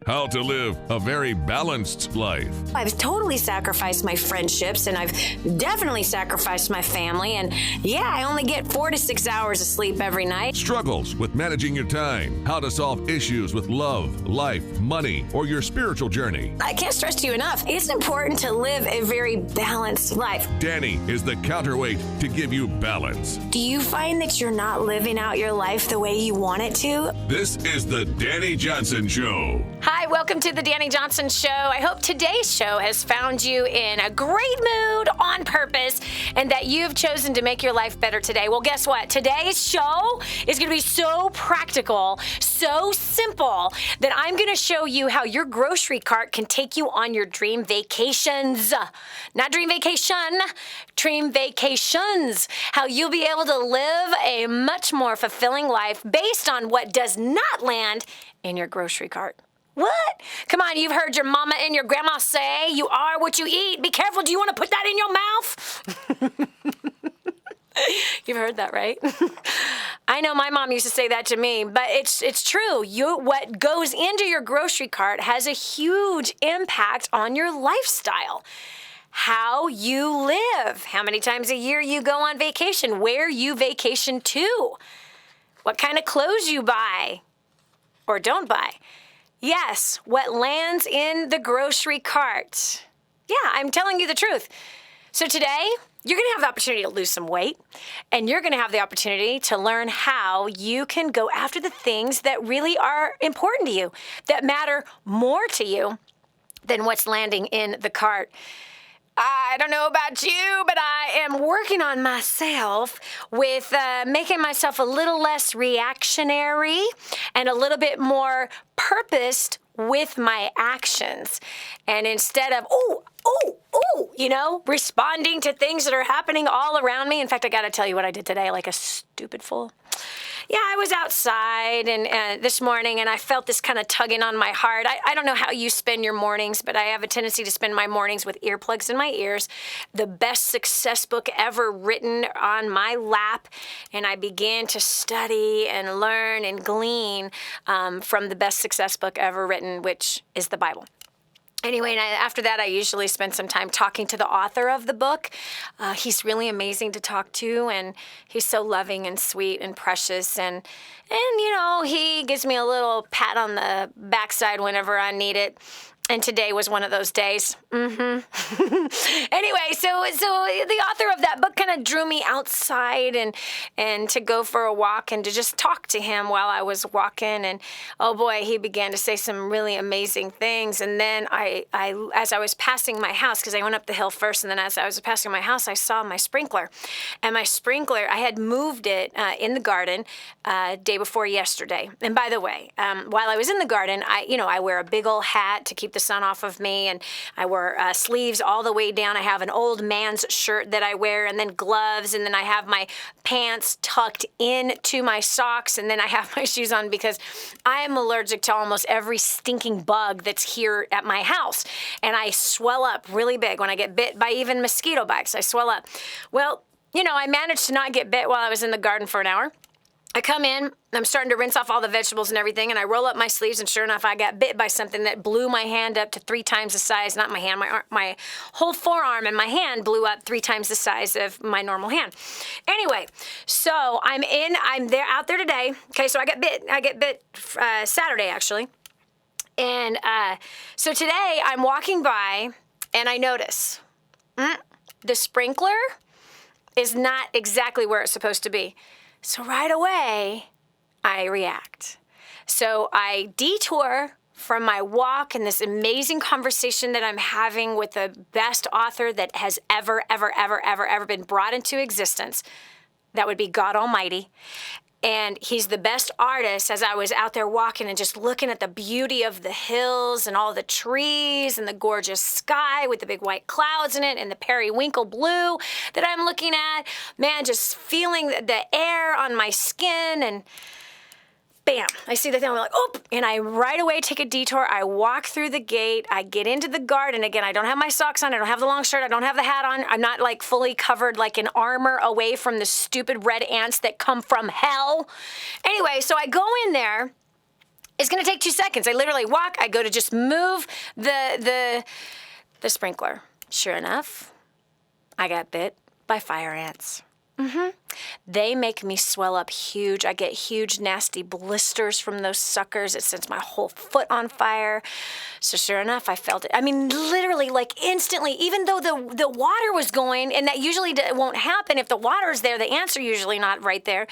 how to live a very balanced life. I've totally sacrificed my friendships, and I've definitely sacrificed my family. And yeah, I only get 4 to 6 hours of sleep every night. Struggles with managing your time, how to solve issues with love, life, money, or your spiritual journey. I can't stress to you enough, it's important to live a very balanced life. Dani is the counterweight to give you balance. Do you find that you're not living out your life the way you want it to? This is the Dani Johnson Show. Hi, welcome to the Dani Johnson Show. I hope today's show has found you in a great mood on purpose and that you've chosen to make your life better today. Well, guess what? Today's show is going to be so practical, so simple, that I'm going to show you how your grocery cart can take you on your dream vacations. Not dream vacation, dream vacations. How you'll be able to live a much more fulfilling life based on what does not land in your grocery cart. What? Come on, you've heard your mama and your grandma say, you are what you eat. Be careful, do you want to put that in your mouth? You've heard that, right? I know my mom used to say that to me, but it's true. What goes into your grocery cart has a huge impact on your lifestyle. How you live, how many times a year you go on vacation, where you vacation to, what kind of clothes you buy or don't buy. Yes, what lands in the grocery cart. Yeah, I'm telling you the truth. So today, you're going to have the opportunity to lose some weight, and you're going to have the opportunity to learn how you can go after the things that really are important to you, that matter more to you than what's landing in the cart. I don't know about you, but I am working on myself with making myself a little less reactionary and a little bit more purposed with my actions. And instead of, responding to things that are happening all around me. In fact, I got to tell you what I did today, like a stupid fool. Yeah, I was outside and this morning, and I felt this kind of tugging on my heart. I don't know how you spend your mornings, but I have a tendency to spend my mornings with earplugs in my ears, the best success book ever written on my lap, and I began to study and learn and glean from the best success book ever written, which is the Bible. Anyway, after that, I usually spend some time talking to the author of the book. He's really amazing to talk to, and he's so loving and sweet and precious. And he gives me a little pat on the backside whenever I need it. And today was one of those days. Anyway, so the author of that book kind of drew me outside and to go for a walk and to just talk to him while I was walking. And oh boy, he began to say some really amazing things. And then I as I was passing my house, because I went up the hill first, and then as I was passing my house, I saw my sprinkler. And my sprinkler, I had moved it in the garden day before yesterday. And by the way, while I was in the garden, I wear a big old hat to keep the sun off of me, and I wear sleeves all the way down. I have an old man's shirt that I wear, and then gloves, and then I have my pants tucked into my socks, and then I have my shoes on because I am allergic to almost every stinking bug that's here at my house, and I swell up really big when I get bit by even mosquito bites. I swell up. Well, I managed to not get bit while I was in the garden for an hour. I come in, I'm starting to rinse off all the vegetables and everything, and I roll up my sleeves, and sure enough, I got bit by something that blew my hand up to 3 times the size, not my hand, my whole forearm and my hand blew up 3 times the size of my normal hand. Anyway, so I'm out there today. Okay, so I get bit Saturday, actually. And so today, I'm walking by, and I notice the sprinkler is not exactly where it's supposed to be. So right away, I react. So I detour from my walk and this amazing conversation that I'm having with the best author that has ever been brought into existence. That would be God Almighty. And he's the best artist. As I was out there walking and just looking at the beauty of the hills and all the trees and the gorgeous sky with the big white clouds in it and the periwinkle blue that I'm looking at, man, just feeling the air on my skin, and bam, I see the thing, I'm like, oh, and I right away take a detour. I walk through the gate. I get into the garden. Again, I don't have my socks on. I don't have the long shirt. I don't have the hat on. I'm not like fully covered like in armor away from the stupid red ants that come from hell. Anyway, so I go in there It's going to take 2 seconds. I literally walk. I go to just move the sprinkler. Sure enough, I got bit by fire ants. They make me swell up huge. I get huge, nasty blisters from those suckers. It sets my whole foot on fire. So sure enough, I felt it. I mean, literally, like instantly, even though the water was going, and that usually won't happen. If the water is there, the ants are usually not right there.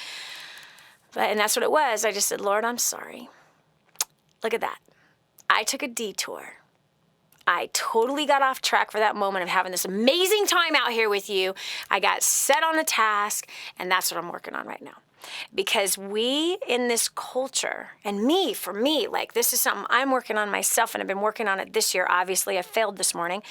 And that's what it was. I just said, Lord, I'm sorry. Look at that. I took a detour. I totally got off track for that moment of having this amazing time out here with you. I got set on a task, and that's what I'm working on right now. Because we in this culture, and for me, like this is something I'm working on myself, and I've been working on it this year. Obviously, I failed this morning,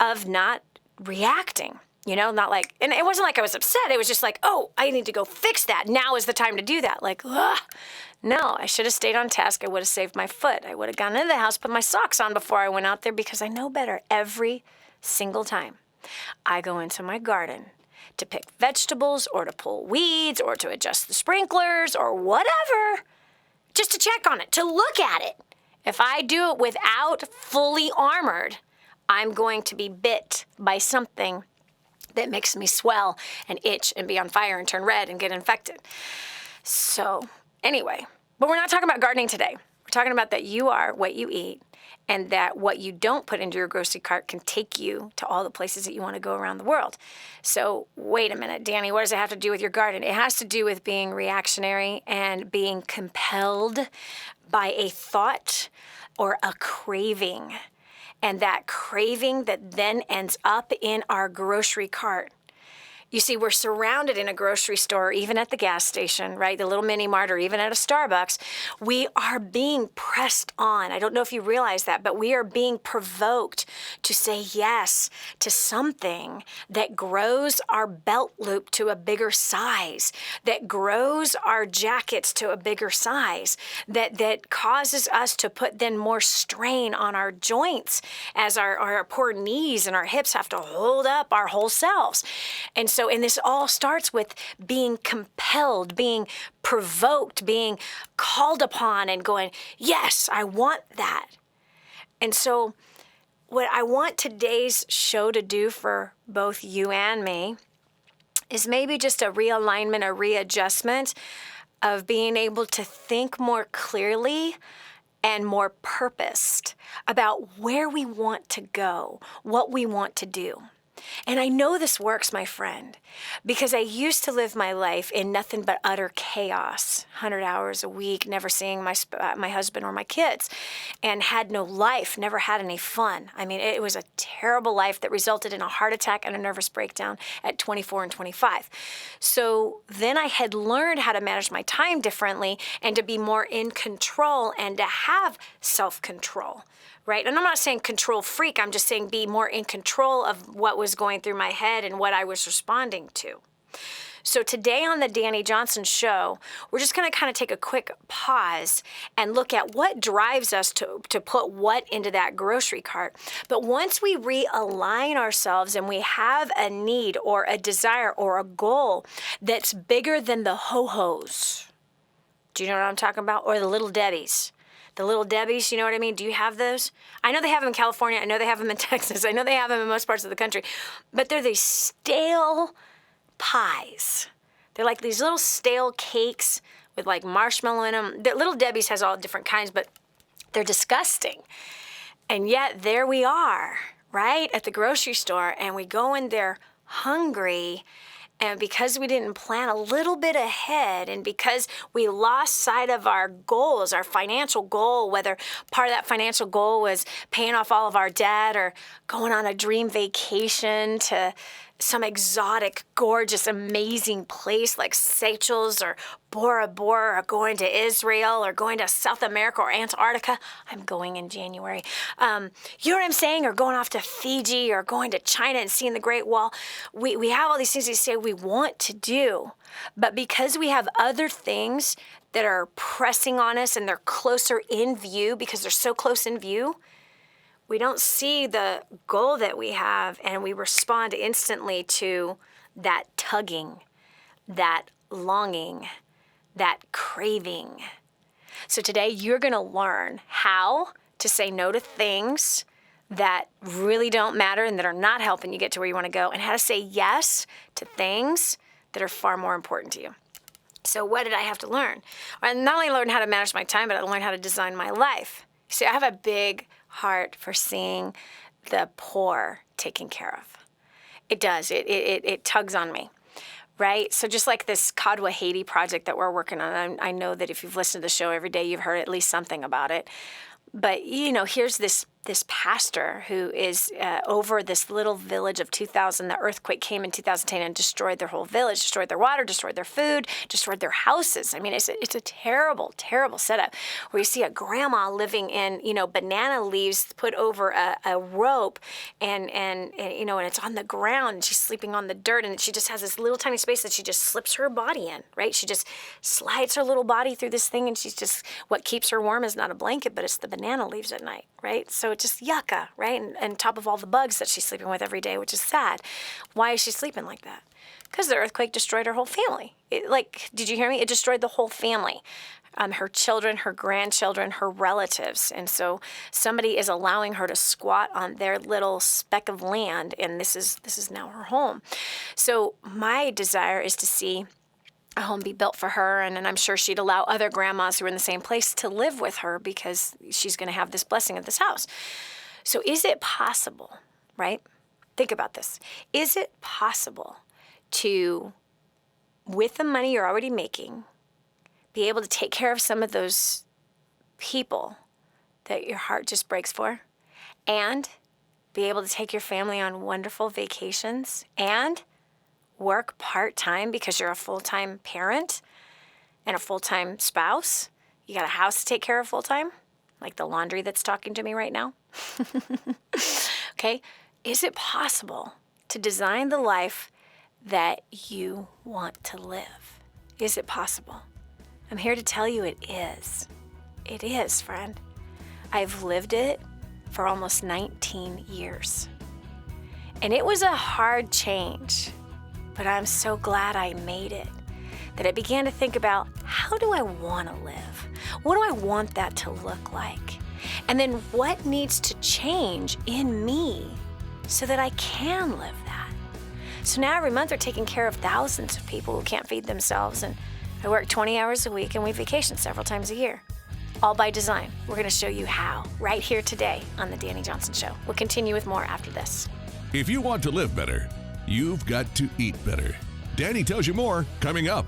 of not reacting. Not like, and it wasn't like I was upset. It was just like, oh, I need to go fix that. Now is the time to do that. Like, ugh. No, I should have stayed on task. I would have saved my foot. I would have gone into the house, put my socks on before I went out there, because I know better every single time I go into my garden to pick vegetables or to pull weeds or to adjust the sprinklers or whatever, just to check on it, to look at it. If I do it without fully armored, I'm going to be bit by something that makes me swell and itch and be on fire and turn red and get infected. So anyway, but we're not talking about gardening today. We're talking about that you are what you eat, and that what you don't put into your grocery cart can take you to all the places that you want to go around the world. So wait a minute, Dani, what does it have to do with your garden? It has to do with being reactionary and being compelled by a thought or a craving. And that craving that then ends up in our grocery cart. You see, we're surrounded in a grocery store, even at the gas station, right? The little mini mart, or even at a Starbucks. We are being pressed on. I don't know if you realize that, but we are being provoked to say yes to something that grows our belt loop to a bigger size, that grows our jackets to a bigger size, that causes us to put then more strain on our joints as our poor knees and our hips have to hold up our whole selves. And this all starts with being compelled, being provoked, being called upon, and going, yes, I want that. And so what I want today's show to do for both you and me is maybe just a realignment, a readjustment of being able to think more clearly and more purposed about where we want to go, what we want to do. And I know this works, my friend, because I used to live my life in nothing but utter chaos, 100 hours a week, never seeing my husband or my kids, and had no life, never had any fun. I mean, it was a terrible life that resulted in a heart attack and a nervous breakdown at 24 and 25. So then I had learned how to manage my time differently and to be more in control and to have self-control. Right? And I'm not saying control freak. I'm just saying be more in control of what was going through my head and what I was responding to. So today on the Dani Johnson Show, we're just going to kind of take a quick pause and look at what drives us to put what into that grocery cart. But once we realign ourselves and we have a need or a desire or a goal that's bigger than the ho-hos, do you know what I'm talking about? Or the Little Debbies. The Little Debbies, you know what I mean? Do you have those? I know they have them in California. I know they have them in Texas. I know they have them in most parts of the country. But they're these stale pies. They're like these little stale cakes with like marshmallow in them. The Little Debbie's has all different kinds, but they're disgusting. And yet there we are, right, at the grocery store, and we go in there hungry. And because we didn't plan a little bit ahead, and because we lost sight of our goals, our financial goal, whether part of that financial goal was paying off all of our debt or going on a dream vacation to some exotic, gorgeous, amazing place like Seychelles or Bora Bora, or going to Israel or going to South America or Antarctica. I'm going in January. You know what I'm saying? Or going off to Fiji or going to China and seeing the Great Wall. We have all these things we say we want to do, but because we have other things that are pressing on us and they're closer in view because they're so close in view, we don't see the goal that we have, and we respond instantly to that tugging, that longing, that craving. So today you're going to learn how to say no to things that really don't matter and that are not helping you get to where you want to go, and how to say yes to things that are far more important to you. So what did I have to learn? I not only learned how to manage my time, but I learned how to design my life. See, I have a big heart for seeing the poor taken care of. It does. It tugs on me, right? So just like this Kadwa Haiti project that we're working on, I know that if you've listened to the show every day, you've heard at least something about it. But, you know, here's this pastor who is over this little village of 2,000. The earthquake came in 2010 and destroyed their whole village, destroyed their water, destroyed their food, destroyed their houses. I mean, it's a terrible, terrible setup where you see a grandma living in, you know, banana leaves put over a rope and you know, and it's on the ground and she's sleeping on the dirt and she just has this little tiny space that she just slips her body in, right? She just slides her little body through this thing and she's just, what keeps her warm is not a blanket, but it's the banana leaves at night, right? So it's just yucca, right? And top of all the bugs that she's sleeping with every day, which is sad. Why is she sleeping like that? Because the earthquake destroyed her whole family. Did you hear me? It destroyed the whole family. Her children, her grandchildren, her relatives. And so somebody is allowing her to squat on their little speck of land, and this is now her home. So my desire is to see a home be built for her, and I'm sure she'd allow other grandmas who are in the same place to live with her because she's going to have this blessing of this house. So is it possible, right? Think about this. Is it possible to, with the money you're already making, be able to take care of some of those people that your heart just breaks for, and be able to take your family on wonderful vacations, and work part-time because you're a full-time parent and a full-time spouse? You got a house to take care of full-time, like the laundry that's talking to me right now? Okay? Is it possible to design the life that you want to live? Is it possible? I'm here to tell you it is. It is, friend. I've lived it for almost 19 years. And it was a hard change, but I'm so glad I made it, that I began to think about, how do I want to live? What do I want that to look like? And then what needs to change in me so that I can live that? So now every month we're taking care of thousands of people who can't feed themselves, and I work 20 hours a week and we vacation several times a year. All by design. We're going to show you how right here today on The Dani Johnson Show. We'll continue with more after this. If you want to live better, you've got to eat better. Dani tells you more coming up.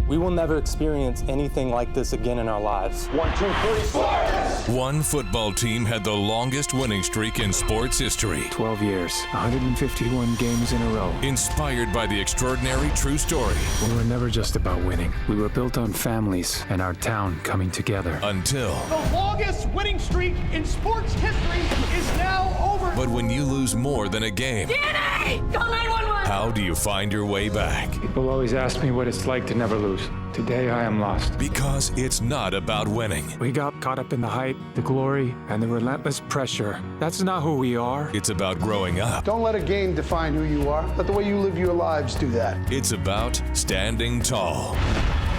We will never experience anything like this again in our lives. 1, 2, 3, sports! One football team had the longest winning streak in sports history. 12 years, 151 games in a row. Inspired by the extraordinary true story. We were never just about winning. We were built on families and our town coming together. Until The longest winning streak in sports history is now over. But when you lose more than a game, Dani! Call 911! how do you find your way back? People always ask me what it's like to never lose. Today I am lost. Because it's not about winning. We got caught up in the hype, the glory, and the relentless pressure. That's not who we are. It's about growing up. Don't let a game define who you are. Let the way you live your lives do that. It's about standing tall.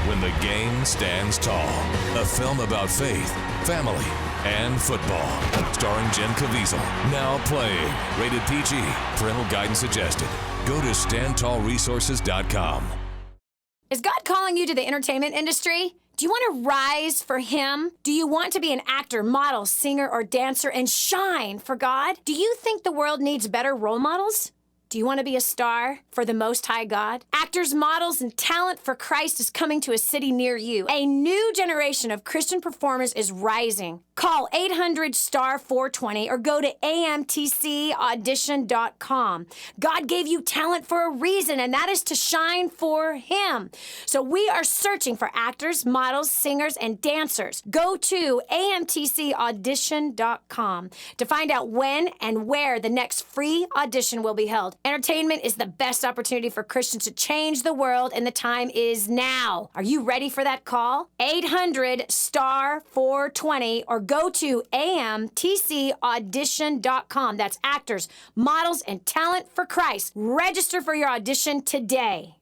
When the game stands tall. A film about faith, family, and football. Starring Jen Caviezel. Now playing. Rated PG. Parental guidance suggested. Go to StandTallResources.com. Is God calling you to the entertainment industry? Do you want to rise for Him? Do you want to be an actor, model, singer, or dancer and shine for God? Do you think the world needs better role models? Do you want to be a star for the Most High God? Actors, models, and talent for Christ is coming to a city near you. A new generation of Christian performers is rising. Call 800-STAR-420 or go to amtcaudition.com. God gave you talent for a reason, and that is to shine for Him. So we are searching for actors, models, singers, and dancers. Go to amtcaudition.com to find out when and where the next free audition will be held. Entertainment is the best opportunity for Christians to change the world, and the time is now. Are you ready for that call? 800-STAR-420 or go to amtcaudition.com. That's actors, models, and talent for Christ. Register for your audition today.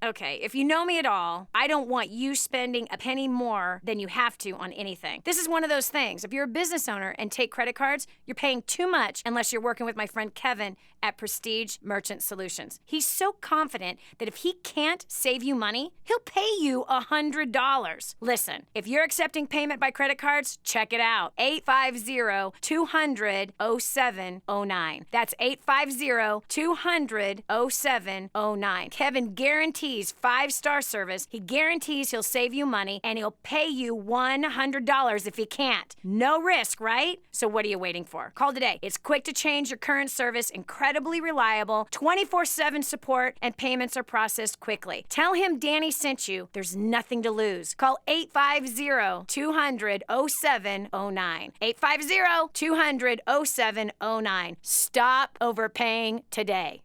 Okay, if you know me at all, I don't want you spending a penny more than you have to on anything. This is one of those things. If you're a business owner and take credit cards, you're paying too much unless you're working with my friend Kevin at Prestige Merchant Solutions. He's so confident that if he can't save you money, he'll pay you $100. Listen, if you're accepting payment by credit cards, check it out. 850-200-0709. That's 850-200-0709. Kevin guarantees 5-star service. He guarantees he'll save you money, and he'll pay you $100 if he can't. No risk, right? So what are you waiting for? Call today. It's quick to change your current service, incredibly reliable, 24/7 support, and payments are processed quickly. Tell him Dani sent you. There's nothing to lose. Call 850-200-0709. 850-200-0709. Stop overpaying today.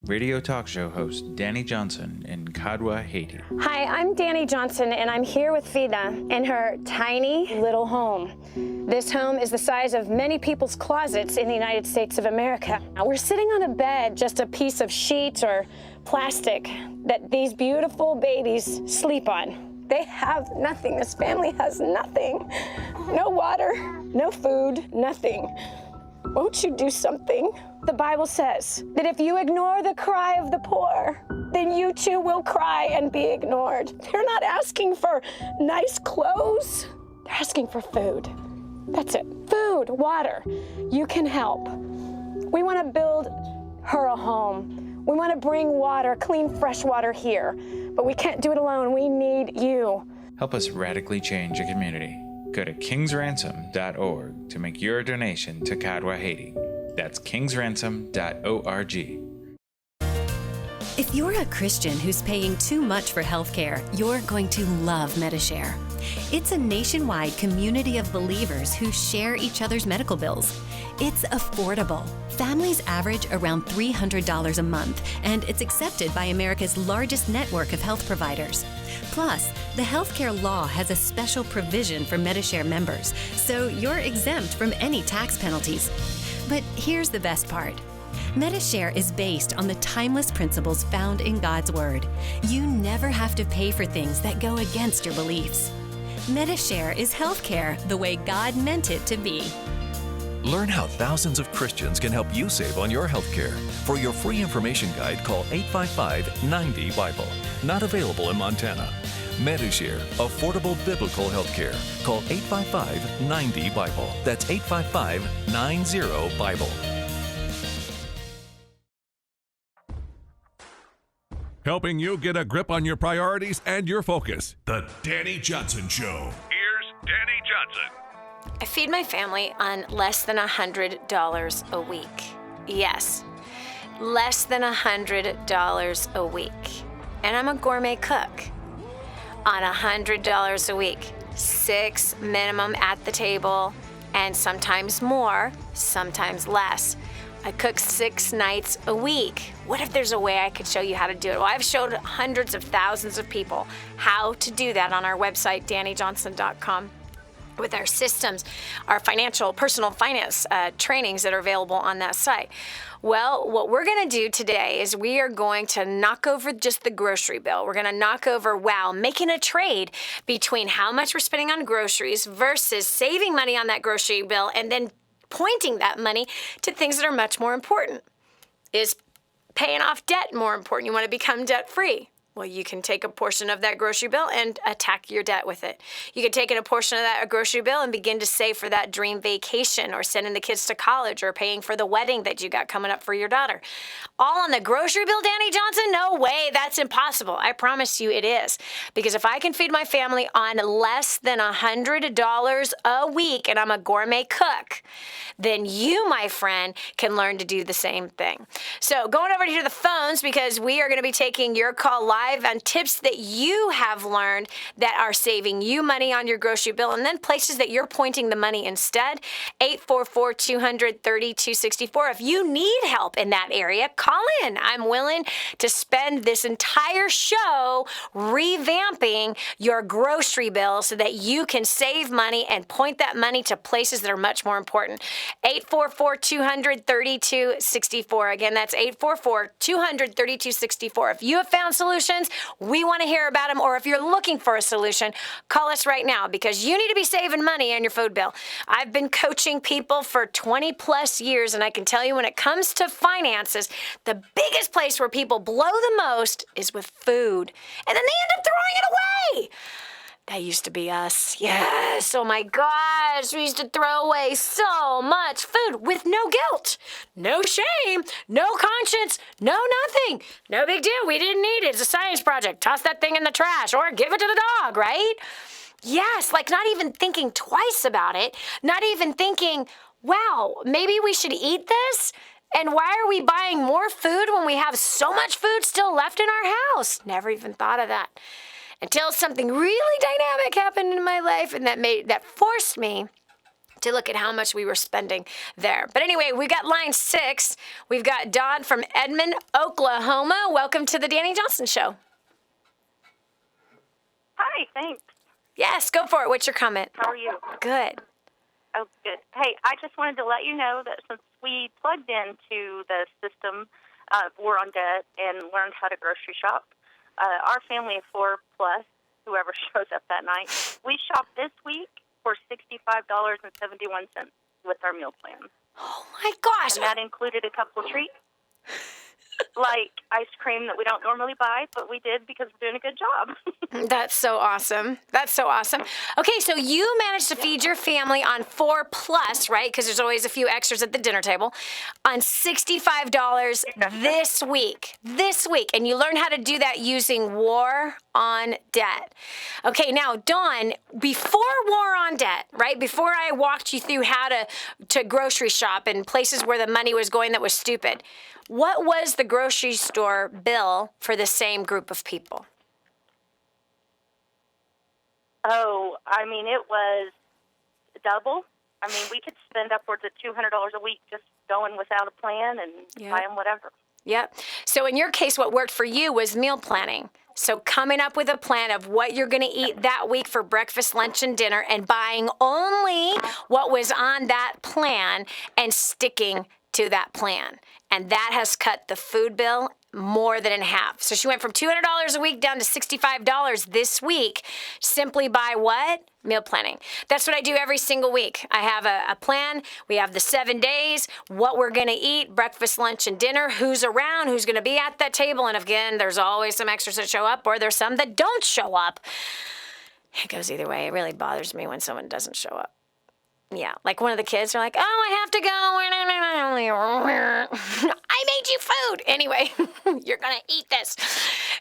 Radio talk show host Dani Johnson in Kadwa, Haiti. Hi, I'm Dani Johnson, and I'm here with Vida in her tiny little home. This home is the size of many people's closets in the United States of America. Now, we're sitting on a bed, just a piece of sheet or plastic that these beautiful babies sleep on. They have nothing. This family has nothing. No water, no food, nothing. Won't you do something? The Bible says that if you ignore the cry of the poor, then you too will cry and be ignored. They're not asking for nice clothes. They're asking for food. That's it. Food, water. You can help. We want to build her a home. We want to bring water, clean, fresh water here. But we can't do it alone. We need you. Help us radically change a community. Go to kingsransom.org to make your donation to Kadwa, Haiti. That's kingsransom.org. If you're a Christian who's paying too much for healthcare, you're going to love Medishare. It's a nationwide community of believers who share each other's medical bills. It's affordable. Families average around $300 a month, and it's accepted by America's largest network of health providers. Plus, the healthcare law has a special provision for Medishare members, so you're exempt from any tax penalties. But here's the best part. Medishare is based on the timeless principles found in God's Word. You never have to pay for things that go against your beliefs. Medishare is healthcare the way God meant it to be. Learn how thousands of Christians can help you save on your healthcare. For your free information guide, call 855-90-BIBLE. Not available in Montana. Medishare, affordable biblical healthcare. Call 855-90-BIBLE. That's 855-90-BIBLE. Helping you get a grip on your priorities and your focus. The Dani Johnson Show. Here's Dani Johnson. I feed my family on less than $100 a week. Yes, less than $100 a week. And I'm a gourmet cook. On $100 a week, 6 minimum at the table, and sometimes more, sometimes less. I cook 6 nights a week. What if there's a way I could show you how to do it? Well, I've showed hundreds of thousands of people how to do that on our website, DaniJohnson.com. With our systems, our personal finance trainings that are available on that site. Well, what we're going to do today is we are going to knock over just the grocery bill. We're going to knock over, making a trade between how much we're spending on groceries versus saving money on that grocery bill and then pointing that money to things that are much more important. Is paying off debt more important? You want to become debt-free? Well, you can take a portion of that grocery bill and attack your debt with it. You can take in a portion of that grocery bill and begin to save for that dream vacation or sending the kids to college or paying for the wedding that you got coming up for your daughter. All on the grocery bill, Dani Johnson? No way, that's impossible. I promise you it is. Because if I can feed my family on less than $100 a week and I'm a gourmet cook, then you, my friend, can learn to do the same thing. So going over to the phones because we are going to be taking your call live 5 on tips that you have learned that are saving you money on your grocery bill, and then places that you're pointing the money instead. 844-200-3264. If you need help in that area, call in. I'm willing to spend this entire show revamping your grocery bill so that you can save money and point that money to places that are much more important. 844-200-3264. Again, that's 844-200-3264. If you have found solutions, we want to hear about them. Or if you're looking for a solution, call us right now because you need to be saving money on your food bill. I've been coaching people for 20 plus years, and I can tell you when it comes to finances, the biggest place where people blow the most is with food. And then they end up throwing it away. That used to be us. Yes. Oh my gosh. We used to throw away so much food with no guilt, no shame, no conscience, no nothing. No big deal. We didn't need it. It's a science project. Toss that thing in the trash or give it to the dog, right? Yes. Like not even thinking twice about it. Not even thinking, wow, maybe we should eat this. And why are we buying more food when we have so much food still left in our house? Never even thought of that. Until something really dynamic happened in my life and that forced me to look at how much we were spending there. But anyway, we got line 6. We've got Dawn from Edmond, Oklahoma. Welcome to the Dani Johnson Show. Hi, thanks. Yes, go for it. What's your comment? How are you? Good. Oh, good. Hey, I just wanted to let you know that since we plugged into the system, we're on debt and learned how to grocery shop, our family of 4 plus, whoever shows up that night, we shopped this week for $65.71 with our meal plan. Oh my gosh! And that included a couple of treats, like ice cream that we don't normally buy, but we did because we're doing a good job. That's so awesome. That's so awesome. Okay, so you managed to feed your family on 4 plus, right? Because there's always a few extras at the dinner table, on $65 this week. This week. And you learned how to do that using War on Debt. Okay, now, Dawn, before War on Debt, right? Before I walked you through how to grocery shop and places where the money was going that was stupid, what was the grocery store bill for the same group of people? Oh, I mean, it was double. I mean, we could spend upwards of $200 a week just going without a plan and buying whatever. Yep. So in your case, what worked for you was meal planning. So coming up with a plan of what you're going to eat that week for breakfast, lunch, and dinner, and buying only what was on that plan and sticking to that plan. And that has cut the food bill more than in half. So she went from $200 a week down to $65 this week simply by what? Meal planning. That's what I do every single week. I have a plan. We have the 7 days, what we're going to eat, breakfast, lunch, and dinner, who's around, who's going to be at that table. And again, there's always some extras that show up or there's some that don't show up. It goes either way. It really bothers me when someone doesn't show up. Yeah, like one of the kids are like, oh, I have to go. I made you food. Anyway, you're going to eat this.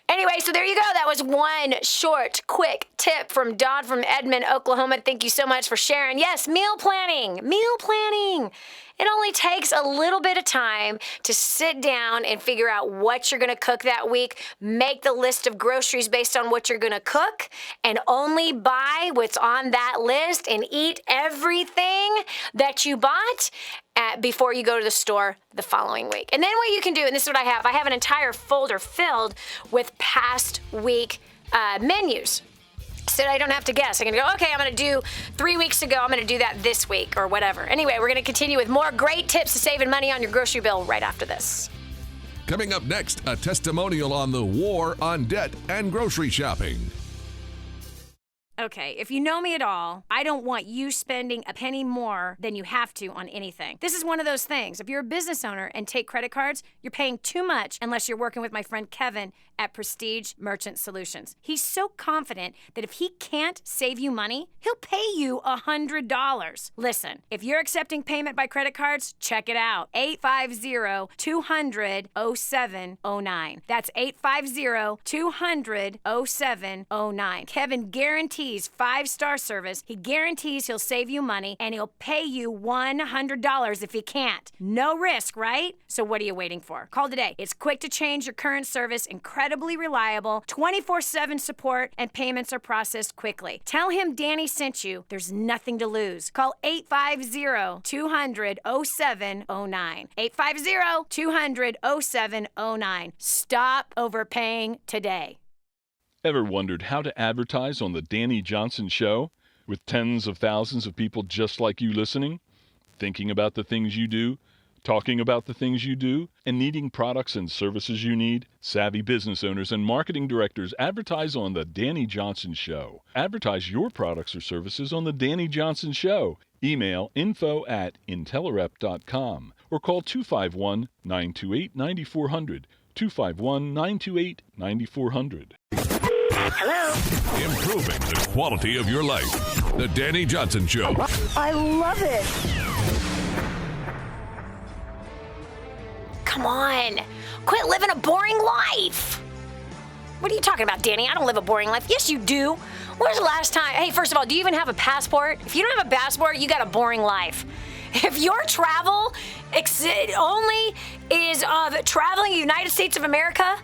Anyway, so there you go. That was one short, quick tip from Dawn from Edmond, Oklahoma. Thank you so much for sharing. Yes, meal planning. Meal planning. It only takes a little bit of time to sit down and figure out what you're going to cook that week, make the list of groceries based on what you're going to cook, and only buy what's on that list and eat everything that you bought before you go to the store the following week. And then what you can do, and this is what I have an entire folder filled with past week menus. So I don't have to guess. I can go, okay, I'm going to do 3 weeks ago, I'm going to do that this week or whatever. Anyway, we're going to continue with more great tips to saving money on your grocery bill right after this. Coming up next, a testimonial on the war on debt and grocery shopping. Okay, if you know me at all, I don't want you spending a penny more than you have to on anything. This is one of those things. If you're a business owner and take credit cards, you're paying too much unless you're working with my friend Kevin at Prestige Merchant Solutions. He's so confident that if he can't save you money, he'll pay you $100. Listen, if you're accepting payment by credit cards, check it out. 850-200-0709. That's 850-200-0709. Kevin guarantees guarantees 5-star service. He guarantees he'll save you money, and he'll pay you $100 if he can't. No risk, right? So what are you waiting for? Call today. It's quick to change your current service, incredibly reliable, 24/7 support, and payments are processed quickly. Tell him Danny sent you. There's nothing to lose. Call 850-200-0709. 850-200-0709. Stop overpaying today. Ever wondered how to advertise on the Dani Johnson Show with tens of thousands of people just like you listening? Thinking about the things you do, talking about the things you do, and needing products and services you need? Savvy business owners and marketing directors advertise on the Dani Johnson Show. Advertise your products or services on the Dani Johnson Show. Email info@intellerep.com or call 251-928-9400. 251-928-9400. Hello. Improving the quality of your life. The Dani Johnson Show. I love it. Come on. Quit living a boring life. What are you talking about, Danny? I don't live a boring life. Yes, you do. When's the last time? Hey, first of all, do you even have a passport? If you don't have a passport, you got a boring life. If your travel only is of traveling the United States of America,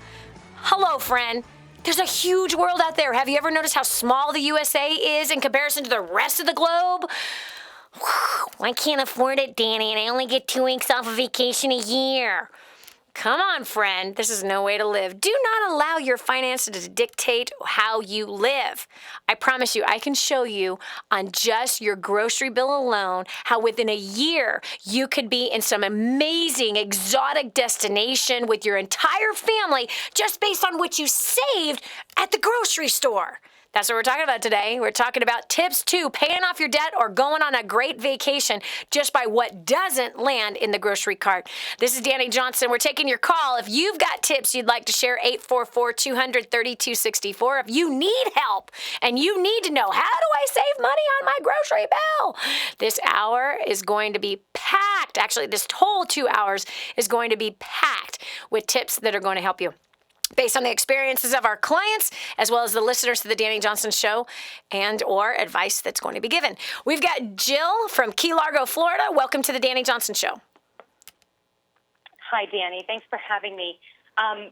hello, friend. There's a huge world out there. Have you ever noticed how small the USA is in comparison to the rest of the globe? I can't afford it, Danny, and I only get 2 weeks off of vacation a year. Come on, friend. This is no way to live. Do not allow your finances to dictate how you live. I promise you, I can show you on just your grocery bill alone how within a year you could be in some amazing exotic destination with your entire family just based on what you saved at the grocery store. That's what we're talking about today. We're talking about tips to paying off your debt or going on a great vacation just by what doesn't land in the grocery cart. This is Dani Johnson. We're taking your call. If you've got tips you'd like to share, 844-200-3264. If you need help and you need to know, how do I save money on my grocery bill? This hour is going to be packed. Actually, this whole 2 hours is going to be packed with tips that are going to help you, based on the experiences of our clients, as well as the listeners to the Dani Johnson Show, and or advice that's going to be given. We've got Jill from Key Largo, Florida. Welcome to the Dani Johnson Show. Hi, Danny. Thanks for having me. I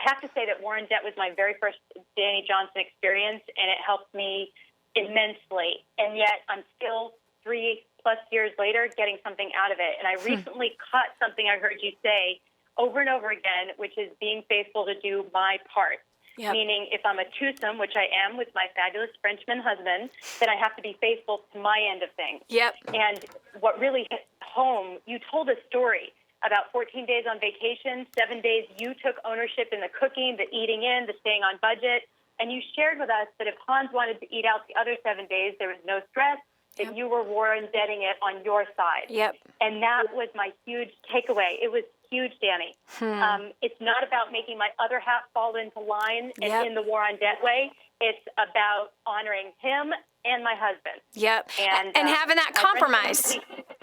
have to say that War in Debt was my very first Dani Johnson experience, and it helped me immensely. And yet I'm still 3+ years later getting something out of it. And I recently caught something I heard you say over and over again, which is being faithful to do my part. Yep. Meaning if I'm a twosome, which I am with my fabulous Frenchman husband, then I have to be faithful to my end of things. Yep. And what really hit home, you told a story about 14 days on vacation, 7 days you took ownership in the cooking, the eating in, the staying on budget, and you shared with us that if Hans wanted to eat out the other 7 days, there was no stress, that you were War in Debting it on your side. Yep. And that was my huge takeaway. It was huge, Danny. It's not about making my other half fall into line and in the War on Debt way. It's about honoring him and my husband. Yep. And having that compromise.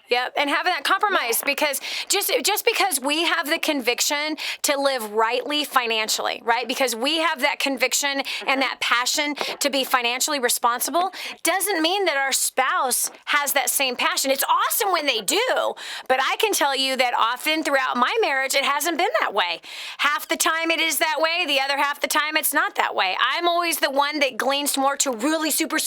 Yep, and having that compromise, because just because we have the conviction to live rightly financially, right? Because we have that conviction and that passion to be financially responsible doesn't mean that our spouse has that same passion. It's awesome when they do, but I can tell you that often throughout my marriage, it hasn't been that way. Half the time it is that way, the other half the time it's not that way. I'm always the one that gleans more to really super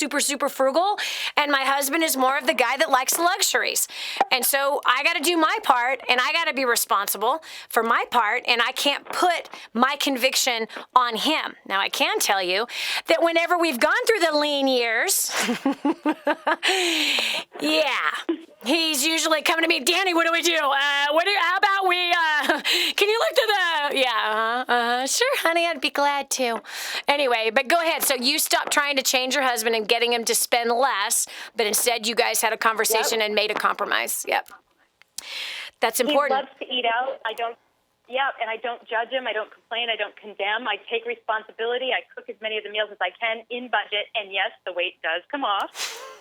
frugal, and my husband is more of the guy that likes luxuries. And so I got to do my part, and I got to be responsible for my part, and I can't put my conviction on him. Now, I can tell you that whenever we've gone through the lean years, he's usually coming to me, Danny, what do we do? How about we, can you look to the, sure, honey, I'd be glad to. Anyway, but go ahead. So you stopped trying to change your husband and getting him to spend less, but instead you guys had a conversation and made a compromise. Yep. That's important. He loves to eat out. And I don't judge him. I don't complain. I don't condemn. I take responsibility. I cook as many of the meals as I can in budget. And yes, the weight does come off.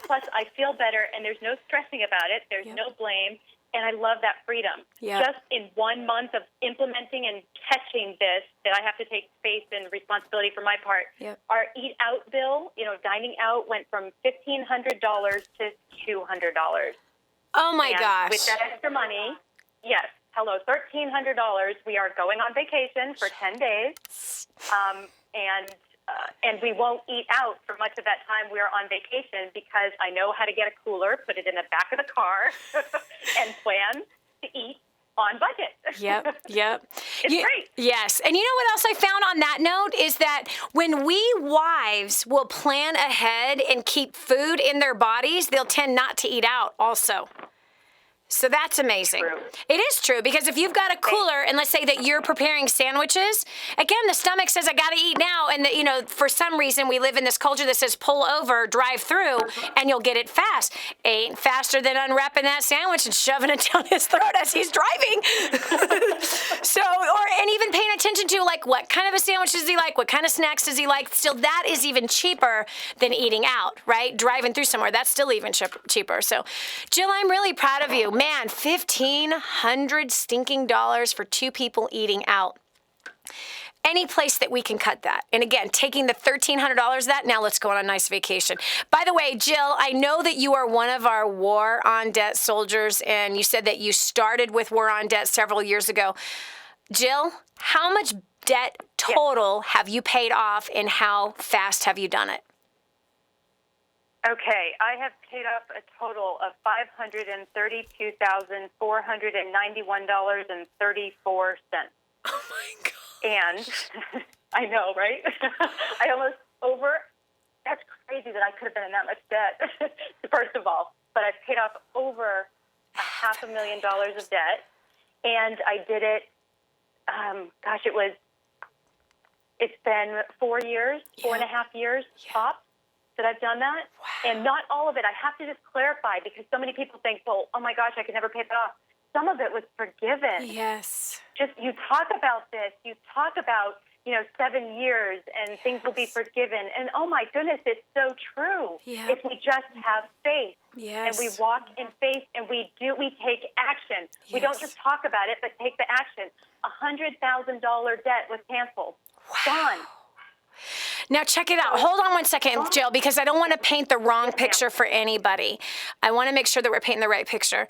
Plus, I feel better, and there's no stressing about it. There's no blame. And I love that freedom. Yeah. Just in 1 month of implementing and catching this, that I have to take space and responsibility for my part. Yep. Our eat out bill, dining out, went from $1,500 to $200. Oh my gosh. With that extra money, yes, $1,300. We are going on vacation for 10 days. And we won't eat out for much of that time we are on vacation because I know how to get a cooler, put it in the back of the car, and plan to eat on budget. Yep. It's great. Yes. And you know what else I found on that note is that when we wives will plan ahead and keep food in their bodies, they'll tend not to eat out also. So that's amazing. True. It is true, because if you've got a cooler and let's say that you're preparing sandwiches, again, the stomach says, I got to eat now. And, for some reason, we live in this culture that says pull over, drive through, and you'll get it fast. Ain't faster than unwrapping that sandwich and shoving it down his throat as he's driving. And even paying attention to, like, what kind of a sandwich does he like? What kind of snacks does he like? Still, that is even cheaper than eating out, right? Driving through somewhere, that's still even cheaper. So, Jill, I'm really proud of you. Man, $1,500 stinking dollars for two people eating out. Any place that we can cut that. And again, taking the $1,300 of that, now let's go on a nice vacation. By the way, Jill, I know that you are one of our War on Debt soldiers, and you said that you started with War on Debt several years ago. Jill, how much debt total have you paid off, and how fast have you done it? Okay, I have paid off a total of $532,491.34. Oh my God. And I know, right? That's crazy that I could have been in that much debt, first of all. But I've paid off over $500,000 of debt. And I did it, it's been 4 years, 4.5 years tops that I've done that. Wow. And not all of it. I have to just clarify, because so many people think, well, oh my gosh, I could never pay that off. Some of it was forgiven. Yes. Just, you talk about this. You talk about, 7 years and things will be forgiven. And oh my goodness, it's so true. Yeah. If we just have faith. Yes. And we walk in faith and we take action. Yes. We don't just talk about it, but take the action. $100,000 debt was canceled. Wow. Gone. Now, check it out. Hold on one second, Jill, because I don't want to paint the wrong picture for anybody. I want to make sure that we're painting the right picture.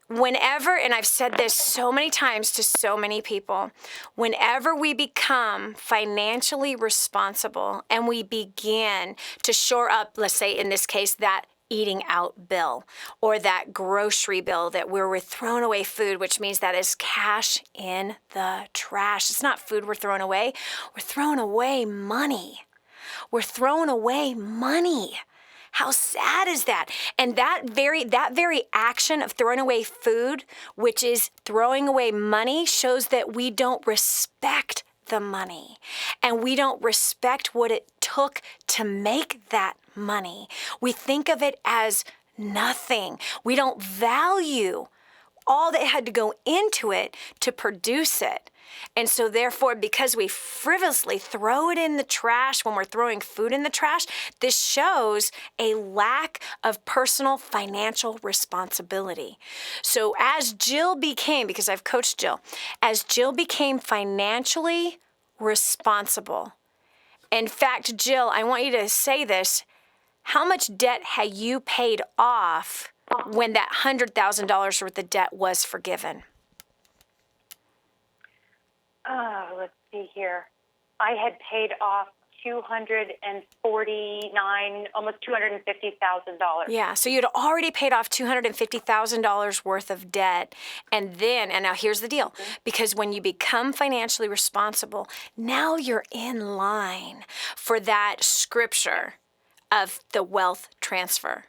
Whenever, and I've said this so many times to so many people, whenever we become financially responsible and we begin to shore up, let's say in this case, that eating out bill or that grocery bill that where we're throwing away food, which means that is cash in the trash. It's not food we're throwing away. We're throwing away money. We're throwing away money. How sad is that? And that very action of throwing away food, which is throwing away money, shows that we don't respect the money and we don't respect what it took to make that money. We think of it as nothing. We don't value all that had to go into it to produce it. And so therefore, because we frivolously throw it in the trash when we're throwing food in the trash, this shows a lack of personal financial responsibility. So as Jill became, because I've coached Jill, as Jill became financially responsible, in fact, Jill, I want you to say this, how much debt had you paid off when that $100,000 worth of debt was forgiven? Let's see here. I had paid off $249, almost $250,000. Yeah, so you'd already paid off $250,000 worth of debt. And now here's the deal. Because when you become financially responsible, now you're in line for that scripture of the wealth transfer,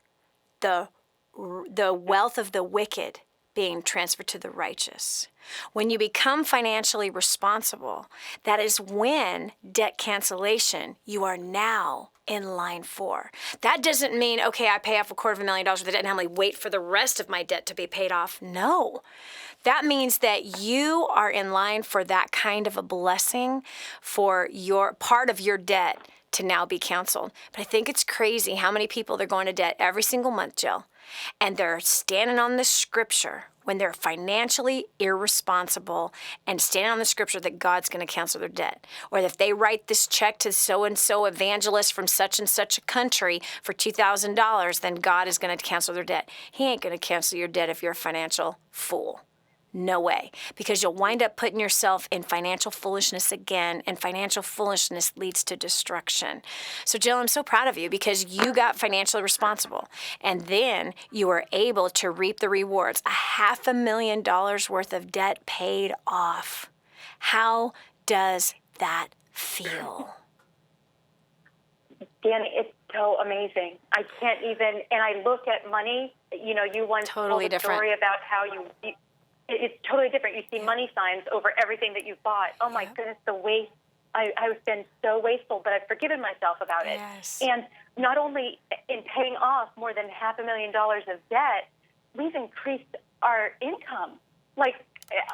the wealth of the wicked being transferred to the righteous. When you become financially responsible, that is when debt cancellation you are now in line for. That doesn't mean, okay, I pay off $250,000 worth of debt and I'm like, wait for the rest of my debt to be paid off. No. That means that you are in line for that kind of a blessing for your part of your debt to now be canceled. But I think it's crazy how many people they're going to debt every single month, Jill. and they're standing on the scripture when they're financially irresponsible and standing on the scripture that God's going to cancel their debt. Or if they write this check to so-and-so evangelist from such and such a country for $2,000, then God is going to cancel their debt. He ain't going to cancel your debt if you're a financial fool. No way, because you'll wind up putting yourself in financial foolishness again, and financial foolishness leads to destruction. So, Jill, I'm so proud of you because you got financially responsible, and then you were able to reap the rewards, $500,000 worth of debt paid off. How does that feel? Dani, it's so amazing. I can't even, and I look at money, you once told a story about how it's totally different. You see money signs over everything that you've bought. Oh, my goodness, the waste. I've been so wasteful, but I've forgiven myself about it. Yes. And not only in paying off more than $500,000 of debt, we've increased our income. Like,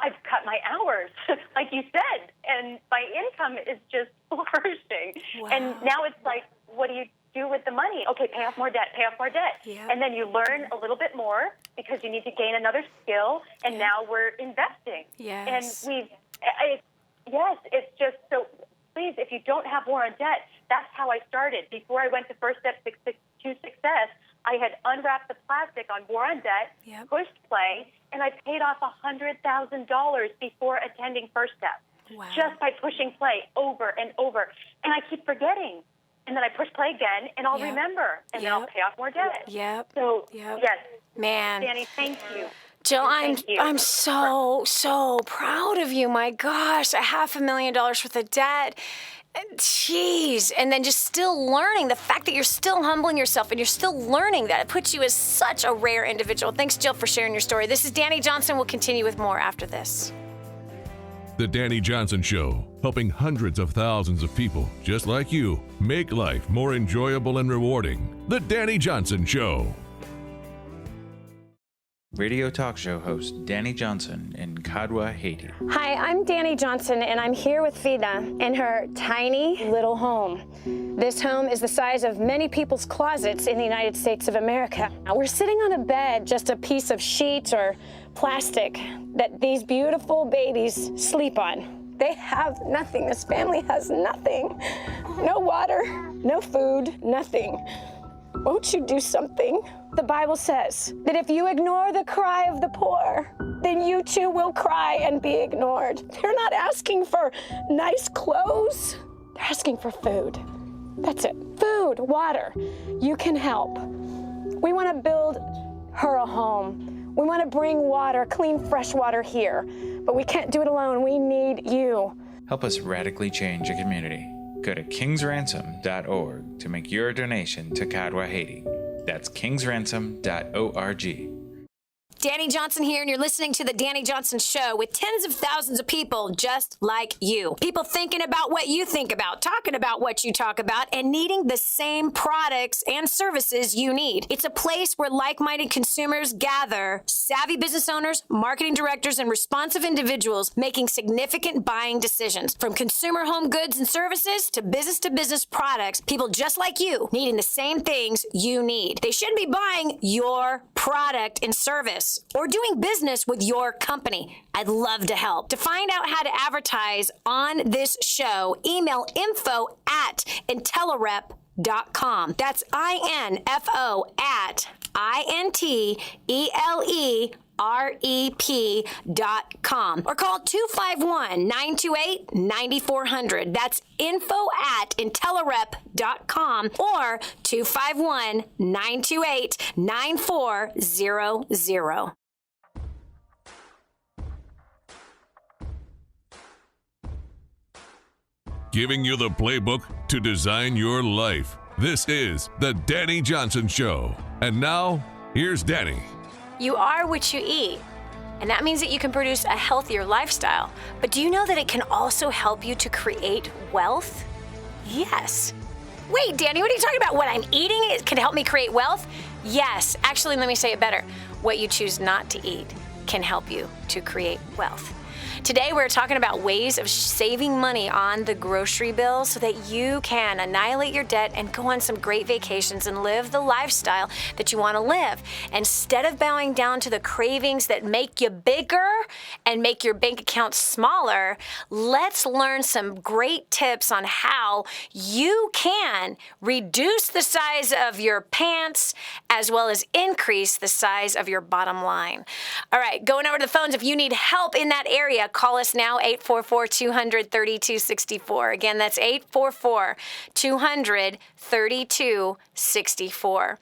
I've cut my hours, like you said, and my income is just flourishing. Wow. And now it's like, what do you do with the money? Okay, pay off more debt. Yep. And then you learn a little bit more because you need to gain another skill, and now we're investing. Yes. And it's just so, please, if you don't have war on debt, that's how I started. Before I went to First Step to Success, I had unwrapped the plastic on War on Debt, pushed play, and I paid off $100,000 before attending First Step. Wow. Just by pushing play over and over. And I keep forgetting. And then I push play again, and I'll remember, and then I'll pay off more debt. So, yes. Man. Dani, thank you. Jill, Thank you. I'm so proud of you. My gosh, $500,000 worth of debt. Jeez. And then just still learning. The fact that you're still humbling yourself and you're still learning that, it puts you as such a rare individual. Thanks, Jill, for sharing your story. This is Dani Johnson. We'll continue with more after this. The Dani Johnson Show, helping hundreds of thousands of people just like you make life more enjoyable and rewarding. The Dani Johnson Show. Radio talk show host Dani Johnson in Kadwa, Haiti. Hi, I'm Dani Johnson, and I'm here with Vida in her tiny little home. This home is the size of many people's closets in the United States of America. Now, we're sitting on a bed, just a piece of sheet or plastic that these beautiful babies sleep on. They have nothing. This family has nothing. No water, no food, nothing. Won't you do something? The Bible says that if you ignore the cry of the poor, then you too will cry and be ignored. They're not asking for nice clothes. They're asking for food. That's it. Food, water. You can help. We want to build her a home. We want to bring water, clean, fresh water here. But we can't do it alone. We need you. Help us radically change a community. Go to kingsransom.org to make your donation to Kadwa, Haiti. That's kingsransom.org. Dani Johnson here, and you're listening to The Dani Johnson Show with tens of thousands of people just like you. People thinking about what you think about, talking about what you talk about, and needing the same products and services you need. It's a place where like-minded consumers gather, savvy business owners, marketing directors, and responsive individuals making significant buying decisions. From consumer home goods and services to business products, people just like you needing the same things you need. They shouldn't be buying your product and service or doing business with your company. I'd love to help. To find out how to advertise on this show, email info@intelerep.com. That's info@INTELEREP.com. Or call 251-928-9400. That's info@intelerep.com or 251-928-9400. Giving you the playbook to design your life. This is The Dani Johnson Show. And now, here's Dani. You are what you eat, and that means that you can produce a healthier lifestyle. But do you know that it can also help you to create wealth? Yes. Wait, Dani, what are you talking about? What I'm eating can help me create wealth? Yes. Actually, let me say it better. What you choose not to eat can help you to create wealth. Today we're talking about ways of saving money on the grocery bill so that you can annihilate your debt and go on some great vacations and live the lifestyle that you want to live. Instead of bowing down to the cravings that make you bigger and make your bank account smaller, let's learn some great tips on how you can reduce the size of your pants as well as increase the size of your bottom line. All right, going over to the phones. If you need help in that area, call us now, 844-200-3264. Again, that's 844-200-3264.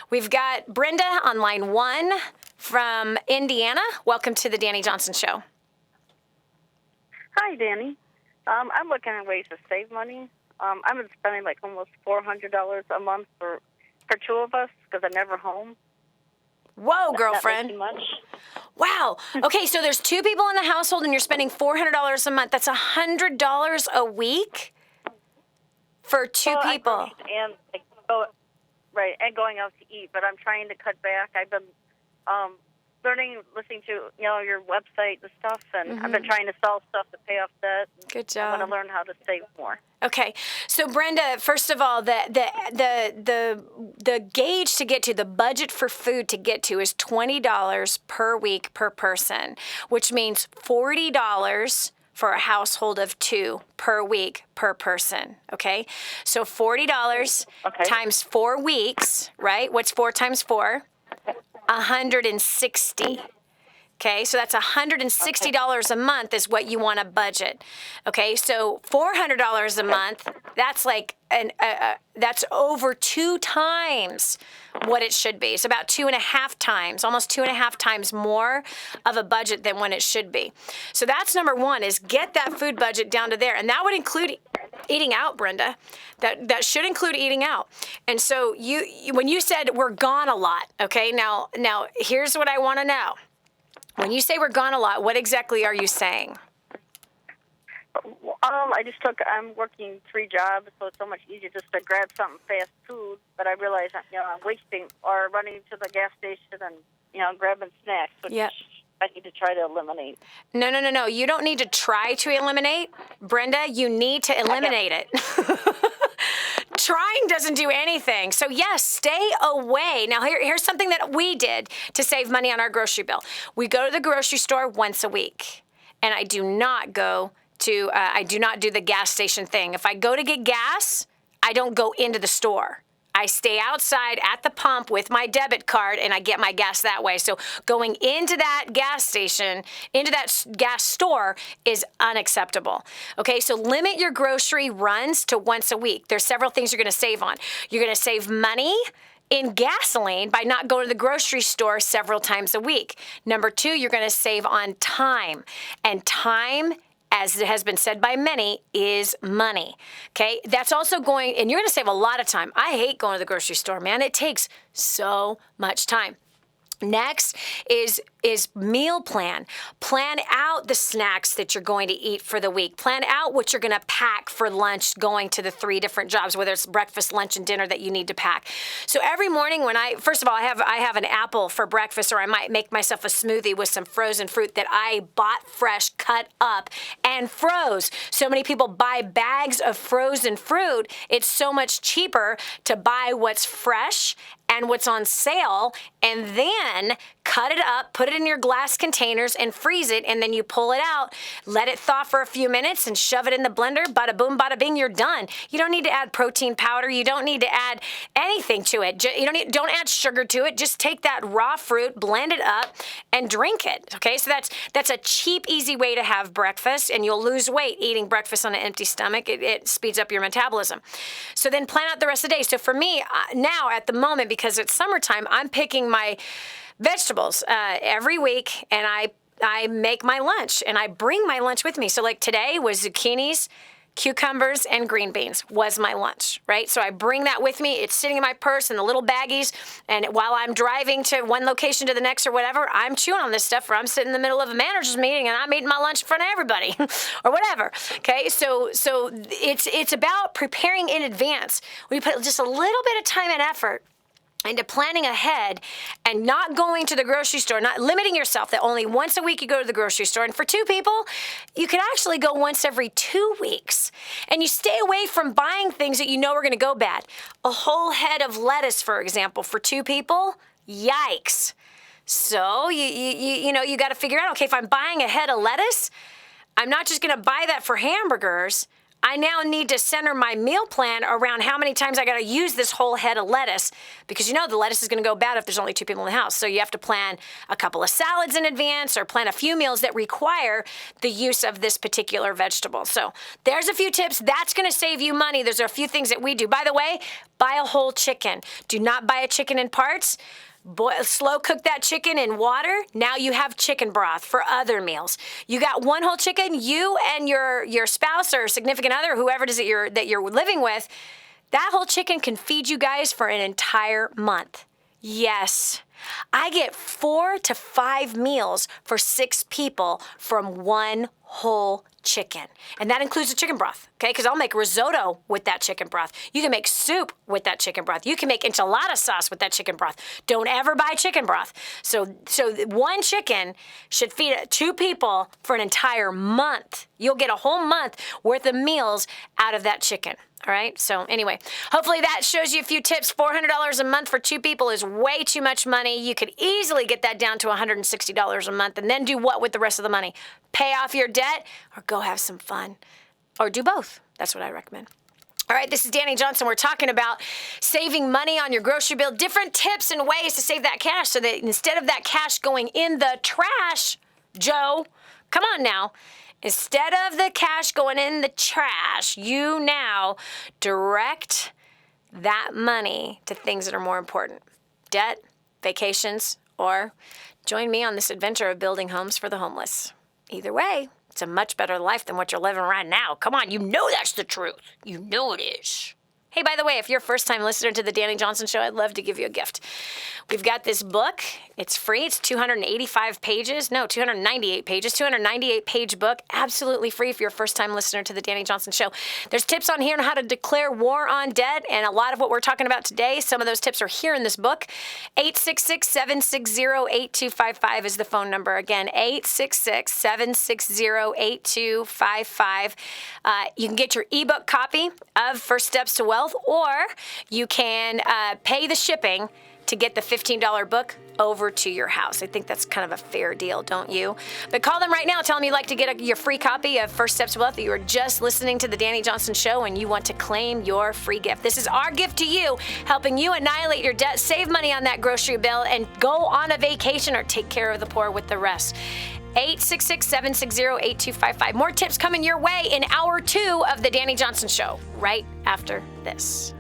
We've got Brenda on line 1 from Indiana. Welcome to the Dani Johnson Show. Hi, Dani. I'm looking at ways to save money. I've been spending like almost $400 a month for 2 of us because I'm never home. Whoa, girlfriend. Not much. Wow. Okay, so there's 2 people in the household and you're spending $400 a month. That's $100 a week for 2 people. And going out to eat, but I'm trying to cut back. I've been listening to your website and stuff, and I've been trying to sell stuff to pay off debt. Good job. I want to learn how to save more. Okay, so Brenda, first of all, the gauge to get to, the budget for food to get to is $20 per week per person, which means $40 for a household of 2 per week per person, okay? So $40 times 4 weeks, right? What's 4 times 4? 160. Okay, so that's $160 a month is what you want to budget. Okay, so $400 a month, that's like that's over 2 times what it should be. It's about 2.5 times, almost 2.5 times more of a budget than when it should be. So that's number 1, is get that food budget down to there, and that would include eating out, Brenda. That should include eating out. And so you when you said we're gone a lot, okay? Now here's what I want to know. When you say we're gone a lot, what exactly are you saying? I'm working 3 jobs, so it's so much easier just to grab something fast food. But I realize I'm wasting or running to the gas station and grabbing snacks, which I need to try to eliminate. No. You don't need to try to eliminate, Brenda. You need to eliminate it. Trying doesn't do anything. So yes, stay away. Now here's something that we did to save money on our grocery bill. We go to the grocery store once a week, and I do not do the gas station thing. If I go to get gas, I don't go into the store. I stay outside at the pump with my debit card and I get my gas that way. So going into that gas station, into that gas store is unacceptable. Okay, so limit your grocery runs to once a week. There's several things you're going to save on. You're going to save money in gasoline by not going to the grocery store several times a week. Number 2, you're going to save on time. And time, as it has been said by many, is money. Okay, that's also and you're going to save a lot of time. I hate going to the grocery store, man. It takes so much time. Next is meal plan. Plan out the snacks that you're going to eat for the week. Plan out what you're going to pack for lunch going to the 3 different jobs, whether it's breakfast, lunch, and dinner that you need to pack. So every morning when I have an apple for breakfast, or I might make myself a smoothie with some frozen fruit that I bought fresh, cut up, and froze. So many people buy bags of frozen fruit. It's so much cheaper to buy what's fresh and what's on sale, and then cut it up, put it in your glass containers and freeze it, and then you pull it out, let it thaw for a few minutes and shove it in the blender. Bada boom, bada bing, you're done. You don't need to add protein powder. You don't need to add anything to it. Don't add sugar to it. Just take that raw fruit, blend it up, and drink it. Okay, so that's a cheap, easy way to have breakfast, and you'll lose weight eating breakfast on an empty stomach. It speeds up your metabolism. So then plan out the rest of the day. So for me, now at the moment, because it's summertime, I'm picking my vegetables every week, and I make my lunch, and I bring my lunch with me. So like today was zucchinis, cucumbers, and green beans was my lunch, right? So I bring that with me. It's sitting in my purse in the little baggies, and while I'm driving to one location to the next or whatever, I'm chewing on this stuff, or I'm sitting in the middle of a manager's meeting and I'm eating my lunch in front of everybody or whatever. Okay, so it's about preparing in advance. We put just a little bit of time and effort into planning ahead and not going to the grocery store, not limiting yourself that only once a week you go to the grocery store. And for 2 people, you could actually go once every 2 weeks. And you stay away from buying things that you know are going to go bad. A whole head of lettuce, for example, for 2 people, yikes. So you got to figure out, okay, if I'm buying a head of lettuce, I'm not just going to buy that for hamburgers. I now need to center my meal plan around how many times I got to use this whole head of lettuce, because the lettuce is going to go bad if there's only 2 people in the house. So you have to plan a couple of salads in advance or plan a few meals that require the use of this particular vegetable. So there's a few tips. That's going to save you money. There's a few things that we do. By the way, buy a whole chicken. Do not buy a chicken in parts. Slow cook that chicken in water. Now you have chicken broth for other meals. You got one whole chicken. You and your spouse or significant other, whoever it is that you're living with, that whole chicken can feed you guys for an entire month. Yes, I get 4 to 5 meals for 6 people from one whole chicken. And that includes the chicken broth, okay? Because I'll make risotto with that chicken broth. You can make soup with that chicken broth. You can make enchilada sauce with that chicken broth. Don't ever buy chicken broth. So one chicken should feed 2 people for an entire month. You'll get a whole month worth of meals out of that chicken. All right. So anyway, hopefully that shows you a few tips. $400 a month for 2 people is way too much money. You could easily get that down to $160 a month, and then do what with the rest of the money? Pay off your debt or go have some fun, or do both. That's what I recommend. All right, this is Dani Johnson. We're talking about saving money on your grocery bill, different tips and ways to save that cash so that instead of that cash going in the trash, Joe, come on now. Instead of the cash going in the trash, you now direct that money to things that are more important. Debt, vacations, or join me on this adventure of building homes for the homeless. Either way, it's a much better life than what you're living right now. Come on, you know that's the truth. You know it is. Hey, by the way, if you're a first-time listener to The Dani Johnson Show, I'd love to give you a gift. We've got this book. It's free. It's 298 pages, 298-page book. Absolutely free if you're a first-time listener to The Dani Johnson Show. There's tips on here on how to declare war on debt, and a lot of what we're talking about today, some of those tips are here in this book. 866-760-8255 is the phone number. Again, 866-760-8255. You can get your ebook copy of First Steps to Wealth, or you can pay the shipping to get the $15 book over to your house. I think that's kind of a fair deal, don't you? But call them right now. Tell them you'd like to get your free copy of First Steps to Wealth. You are just listening to The Dani Johnson Show and you want to claim your free gift. This is our gift to you, helping you annihilate your debt, save money on that grocery bill, and go on a vacation or take care of the poor with the rest. 866-760-8255. More tips coming your way in hour 2 of The Dani Johnson Show, right after this.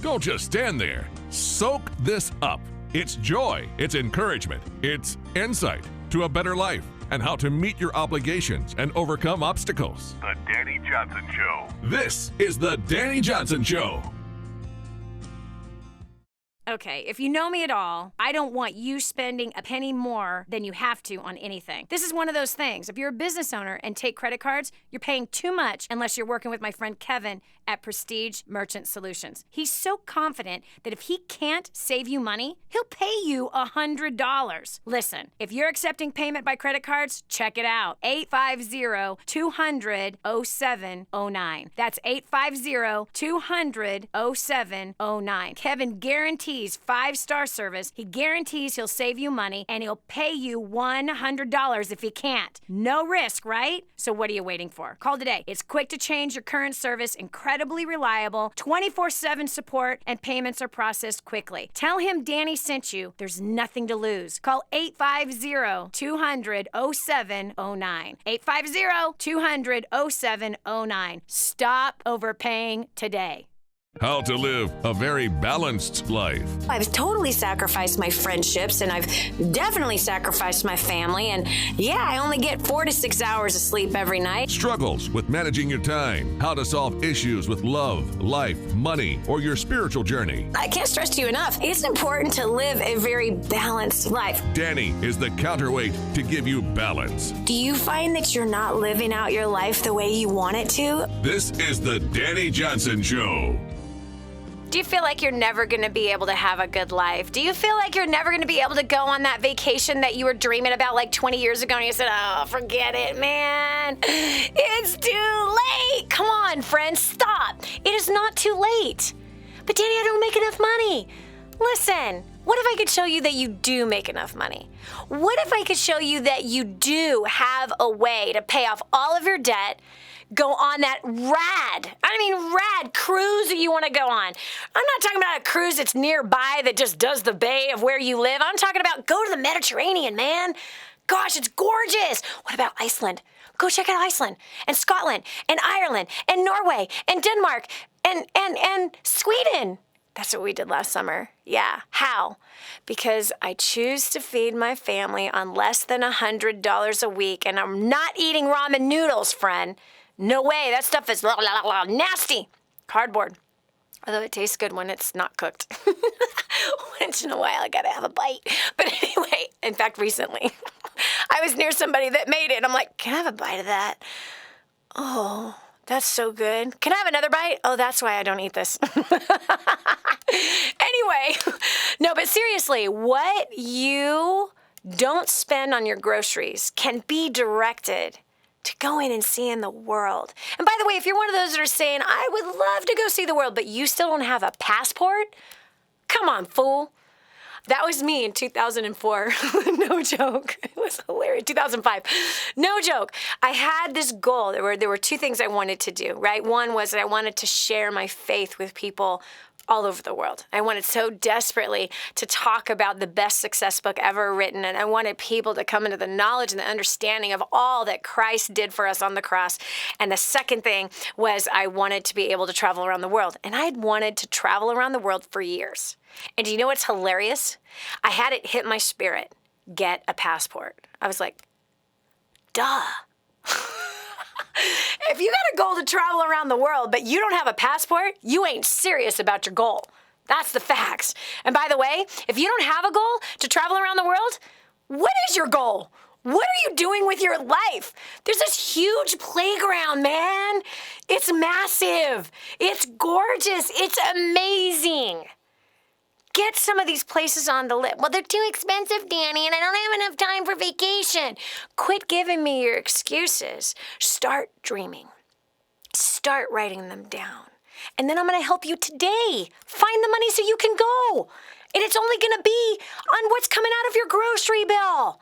Don't just stand there. Soak this up. It's joy, it's encouragement, it's insight to a better life and how to meet your obligations and overcome obstacles. The Dani Johnson Show. This is The Dani Johnson Show. Okay, if you know me at all, I don't want you spending a penny more than you have to on anything. This is one of those things. If you're a business owner and take credit cards, you're paying too much unless you're working with my friend Kevin at Prestige Merchant Solutions. He's so confident that if he can't save you money, he'll pay you $100. Listen, if you're accepting payment by credit cards, check it out. 850-200-0709. That's 850-200-0709. Kevin guarantees 5-star service. He guarantees he'll save you money and he'll pay you $100 if he can't. No risk, right? So what are you waiting for? Call today. It's quick to change your current service, incredibly reliable, 24/7 support, and payments are processed quickly. Tell him Dani sent you. There's nothing to lose. Call 850-200-0709. 850-200-0709. Stop overpaying today. How to live a very balanced life. I've totally sacrificed my friendships, and I've definitely sacrificed my family. And yeah, I only get 4 to 6 hours of sleep every night. Struggles with managing your time. How to solve issues with love, life, money, or your spiritual journey. I can't stress to you enough, it's important to live a very balanced life. Dani is the counterweight to give you balance. Do you find that you're not living out your life the way you want it to? This is the Dani Johnson Show. Do you feel like you're never going to be able to have a good life? Do you feel like you're never going to be able to go on that vacation that you were dreaming about like 20 years ago and you said, oh, forget it, man. It's too late. Come on, friends, stop. It is not too late. But Dani, I don't make enough money. Listen, what if I could show you that you do make enough money? What if I could show you that you do have a way to pay off all of your debt, go on that rad cruise that you want to go on? I'm not talking about a cruise that's nearby that just does the bay of where you live. I'm talking about go to the Mediterranean, man. Gosh, it's gorgeous. What about Iceland? Go check out Iceland and Scotland and Ireland and Norway and Denmark and Sweden. That's what we did last summer. Yeah. How? Because I choose to feed my family on less than $100 a week, and I'm not eating ramen noodles, friend. No way. That stuff is nasty. Cardboard. Although it tastes good when it's not cooked. Once in a while, I gotta have a bite. But anyway, in fact, recently, I was near somebody that made it, and I'm like, can I have a bite of that? Oh, that's so good. Can I have another bite? Oh, that's why I don't eat this. Anyway, no, but seriously, what you don't spend on your groceries can be directed to go in and see in the world. And by the way, if you're one of those that are saying, I would love to go see the world, but you still don't have a passport, come on, fool. That was me in 2004. No joke. It was hilarious. 2005. No joke. I had this goal. There were two things I wanted to do, right? One was that I wanted to share my faith with people all over the world. I wanted so desperately to talk about the best success book ever written, and I wanted people to come into the knowledge and the understanding of all that Christ did for us on the cross. And the second thing was I wanted to be able to travel around the world. And I had wanted to travel around the world for years. And do you know what's hilarious? I had it hit my spirit, get a passport. I was like, duh. If you got a goal to travel around the world, but you don't have a passport, you ain't serious about your goal. That's the facts. And by the way, if you don't have a goal to travel around the world, what is your goal? What are you doing with your life? There's this huge playground, man. It's massive. It's gorgeous. It's amazing. Get some of these places on the list. Well, they're too expensive, Dani, and I don't have enough time for vacation. Quit giving me your excuses. Start dreaming. Start writing them down. And then I'm going to help you today. Find the money so you can go. And it's only going to be on what's coming out of your grocery bill.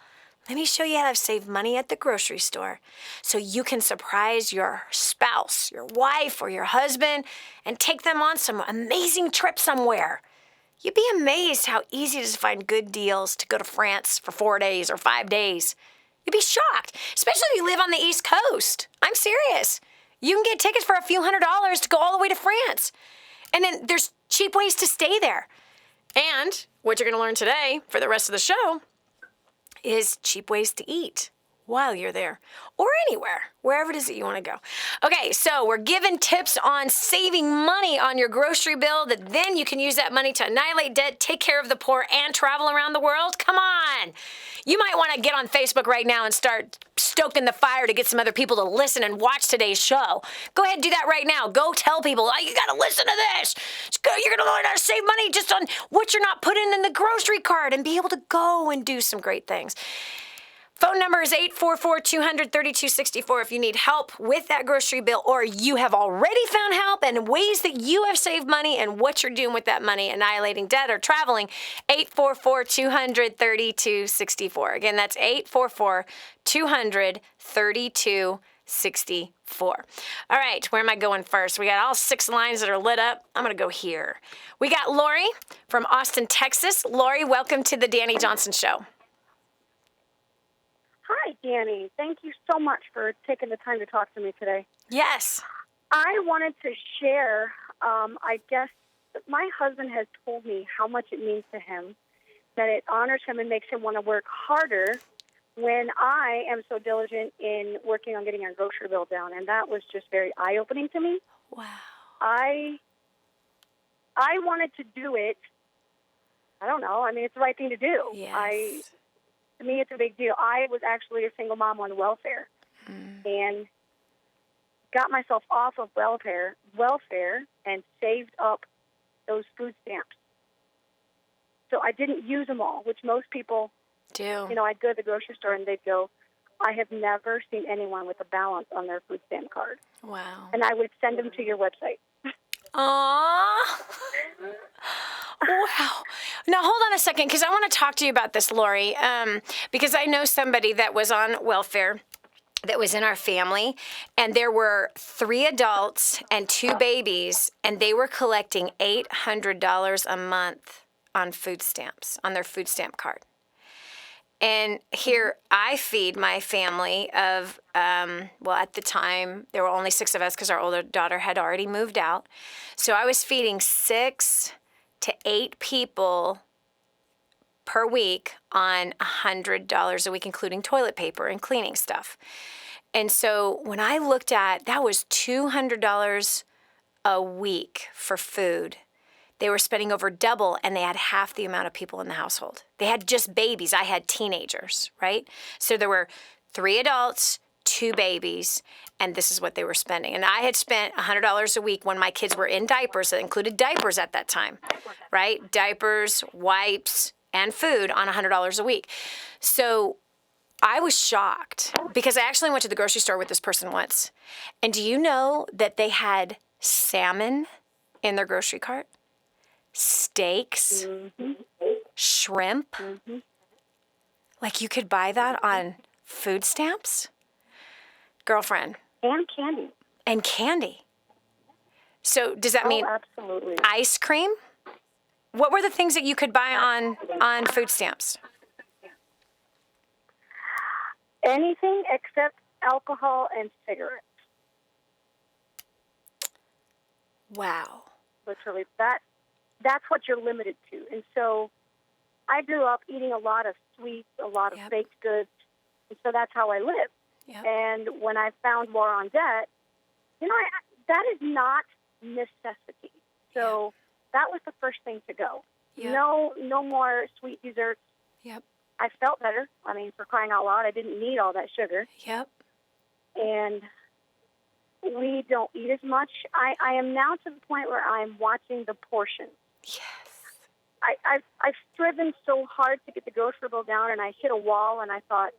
Let me show you how to save money at the grocery store so you can surprise your spouse, your wife, or your husband and take them on some amazing trip somewhere. You'd be amazed how easy it is to find good deals to go to France for 4 days or 5 days. You'd be shocked, especially if you live on the East Coast. I'm serious. You can get tickets for a few $100s to go all the way to France. And then there's cheap ways to stay there. And what you're going to learn today for the rest of the show is cheap ways to eat while you're there or anywhere, wherever it is that you want to go. Okay, so we're giving tips on saving money on your grocery bill that then you can use that money to annihilate debt, take care of the poor, and travel around the world. Come on. You might want to get on Facebook right now and start stoking the fire to get some other people to listen and watch today's show. Go ahead and do that right now. Go tell people, oh, you got to listen to this. You're going to learn how to save money just on what you're not putting in the grocery cart and be able to go and do some great things. Phone number is 844-200-3264 if you need help with that grocery bill or you have already found help and ways that you have saved money and what you're doing with that money, annihilating debt or traveling. 844-200-3264. Again, that's 844-200-3264. All right, where am I going first? We got all 6 lines that are lit up. I'm going to go here. We got Lori from Austin, Texas. Lori, welcome to the Dani Johnson Show. Hi, Dani. Thank you so much for taking the time to talk to me today. Yes. I wanted to share, I guess, my husband has told me how much it means to him, that it honors him and makes him want to work harder when I am so diligent in working on getting our grocery bill down. And that was just very eye-opening to me. Wow. I wanted to do it. I don't know. I mean, it's the right thing to do. Yes. To me, it's a big deal. I was actually a single mom on welfare and got myself off of welfare and saved up those food stamps. So I didn't use them all, which most people do. You know, I'd go to the grocery store and they'd go, I have never seen anyone with a balance on their food stamp card. Wow. And I would send them to your website. Aww. Wow. Now, hold on a second, because I want to talk to you about this, Lori, because I know somebody that was on welfare that was in our family, and there were 3 adults and 2 babies, and they were collecting $800 a month on food stamps, on their food stamp card. And here I feed my family of, well, at the time, there were only 6 of us because our older daughter had already moved out. So I was feeding 6 to 8 people per week on $100 a week, including toilet paper and cleaning stuff. And so when I looked at, that was $200 a week for food. They were spending over double, and they had half the amount of people in the household. They had just babies. I had teenagers, right? So there were 3 adults, 2 babies, and this is what they were spending. And I had spent $100 a week when my kids were in diapers. That included diapers at that time, right? Diapers, wipes, and food on $100 a week. So I was shocked because I actually went to the grocery store with this person once. And do you know that they had salmon in their grocery cart? Steaks, shrimp. Like you could buy that on food stamps? Girlfriend. And candy. And candy. So does that mean absolutely. Ice cream? What were the things that you could buy on food stamps? Anything except alcohol and cigarettes. Wow. Literally, that's what you're limited to. And so I grew up eating a lot of sweets, a lot of baked goods, and so that's how I lived. And when I found War on Debt, you know, that is not necessity. So that was the first thing to go. No more sweet desserts. I felt better. I mean, for crying out loud, I didn't need all that sugar. And we don't eat as much. I am now to the point where I'm watching the portions. I've striven so hard to get the grocery bill down, and I hit a wall, and I thought,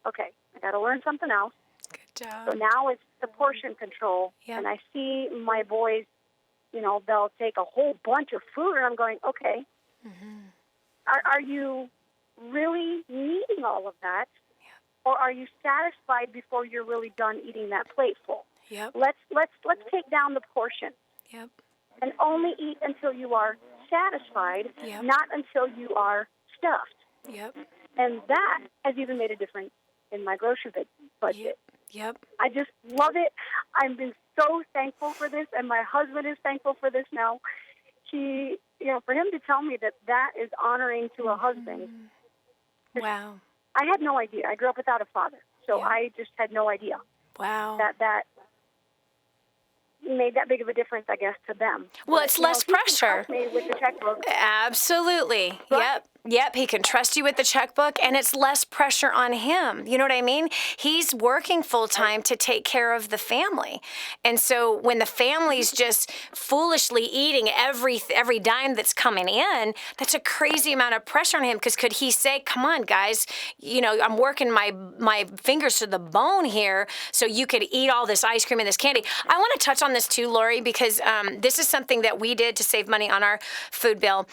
okay, I got to learn something else. Good job. So now it's the portion control, and I see my boys, you know, they'll take a whole bunch of food, and I'm going, okay, are you really needing all of that, or are you satisfied before you're really done eating that plate full? Let's take down the portion. And only eat until you are satisfied, not until you are stuffed. And that has even made a difference in my grocery budget. I just love it. I've been so thankful for this, and my husband is thankful for this now. He, you know, for him to tell me that is honoring to a husband. Wow. I had no idea. I grew up without a father, so I just had no idea. Wow. That made that big of a difference, I guess, to them. Well, it's less pressure. Me with the checkbook. Absolutely. Yep. He can trust you with the checkbook, and it's less pressure on him. You know what I mean? He's working full time to take care of the family. And so when the family's just foolishly eating every dime that's coming in, that's a crazy amount of pressure on him, because could he say, come on, guys, you know, I'm working my fingers to the bone here so you could eat all this ice cream and this candy. I want to touch on this too, Lori, because this is something that we did to save money on our food bill.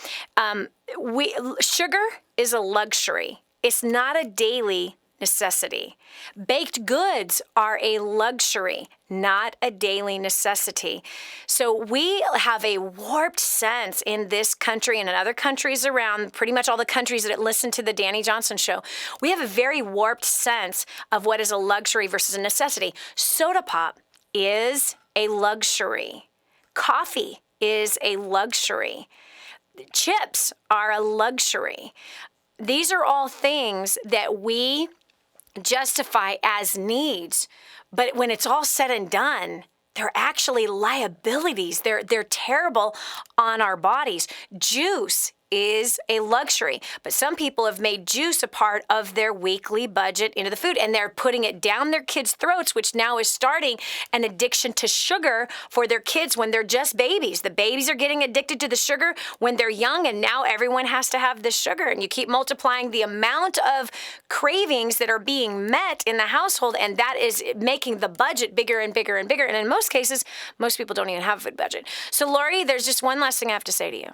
Sugar is a luxury. It's not a daily necessity. Baked goods are a luxury, not a daily necessity. So we have a warped sense in this country and in other countries around, pretty much all the countries that listen to the Dani Johnson Show. We have a very warped sense of what is a luxury versus a necessity. Soda pop is a luxury. Coffee is a luxury. Chips are a luxury. These are all things that we justify as needs, but when it's all said and done, they're actually liabilities. They're terrible on our bodies. Juice is a luxury. But some people have made juice a part of their weekly budget into the food, and they're putting it down their kids' throats, which now is starting an addiction to sugar for their kids when they're just babies. The babies are getting addicted to the sugar when they're young, and now everyone has to have the sugar. And you keep multiplying the amount of cravings that are being met in the household, and that is making the budget bigger and bigger and bigger. And in most cases, most people don't even have a food budget. So, Lori, there's just one last thing I have to say to you.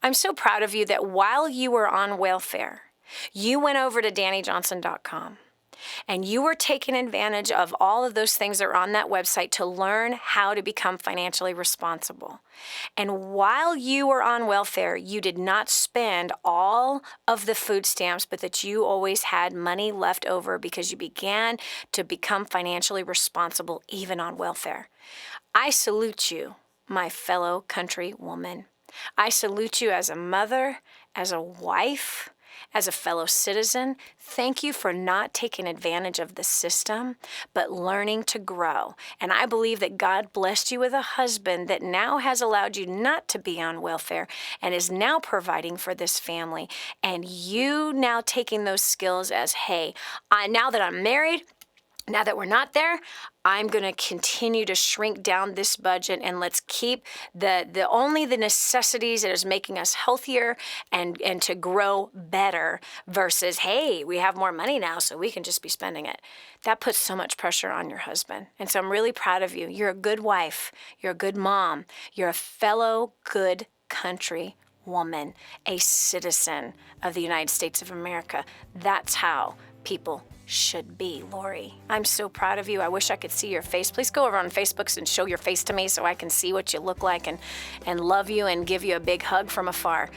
I'm so proud of you that while you were on welfare, you went over to DaniJohnson.com and you were taking advantage of all of those things that are on that website to learn how to become financially responsible. And while you were on welfare, you did not spend all of the food stamps, but that you always had money left over because you began to become financially responsible even on welfare. I salute you, my fellow countrywoman. I salute you as a mother, as a wife, as a fellow citizen. Thank you for not taking advantage of the system, but learning to grow. And I believe that God blessed you with a husband that now has allowed you not to be on welfare and is now providing for this family. And you now taking those skills as, hey, now that I'm married, now that we're not there, I'm going to continue to shrink down this budget, and let's keep the only the necessities that is making us healthier and to grow better versus, hey, we have more money now, so we can just be spending it. That puts so much pressure on your husband. And so I'm really proud of you. You're a good wife. You're a good mom. You're a fellow good country woman, a citizen of the United States of America. That's how people should be, Lori. I'm so proud of you. I wish I could see your face. Please go over on Facebook and show your face to me so I can see what you look like and love you and give you a big hug from afar.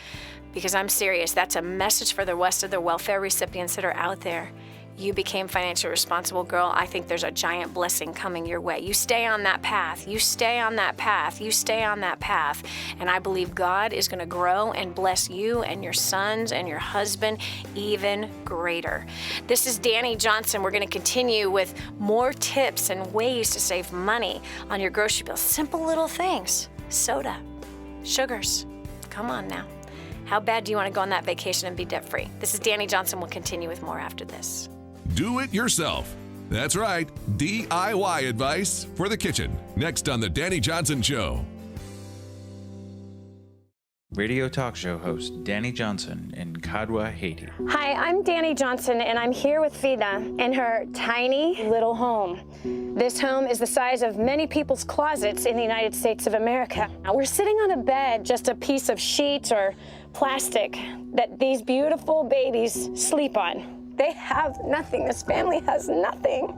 Because I'm serious. That's a message for the rest of the welfare recipients that are out there. You became financially responsible, girl. I think there's a giant blessing coming your way. You stay on that path. You stay on that path. You stay on that path. And I believe God is going to grow and bless you and your sons and your husband even greater. This is Dani Johnson. We're going to continue with more tips and ways to save money on your grocery bill. Simple little things. Soda, sugars. Come on now. How bad do you want to go on that vacation and be debt-free? This is Dani Johnson. We'll continue with more after this. Do it yourself. That's right, DIY advice for the kitchen. Next on The Dani Johnson Show. Radio talk show host Dani Johnson in Kadwa, Haiti. Hi, I'm Dani Johnson, and I'm here with Vida in her tiny little home. This home is the size of many people's closets in the United States of America. Now, we're sitting on a bed, just a piece of sheets or plastic that these beautiful babies sleep on. They have nothing. This family has nothing.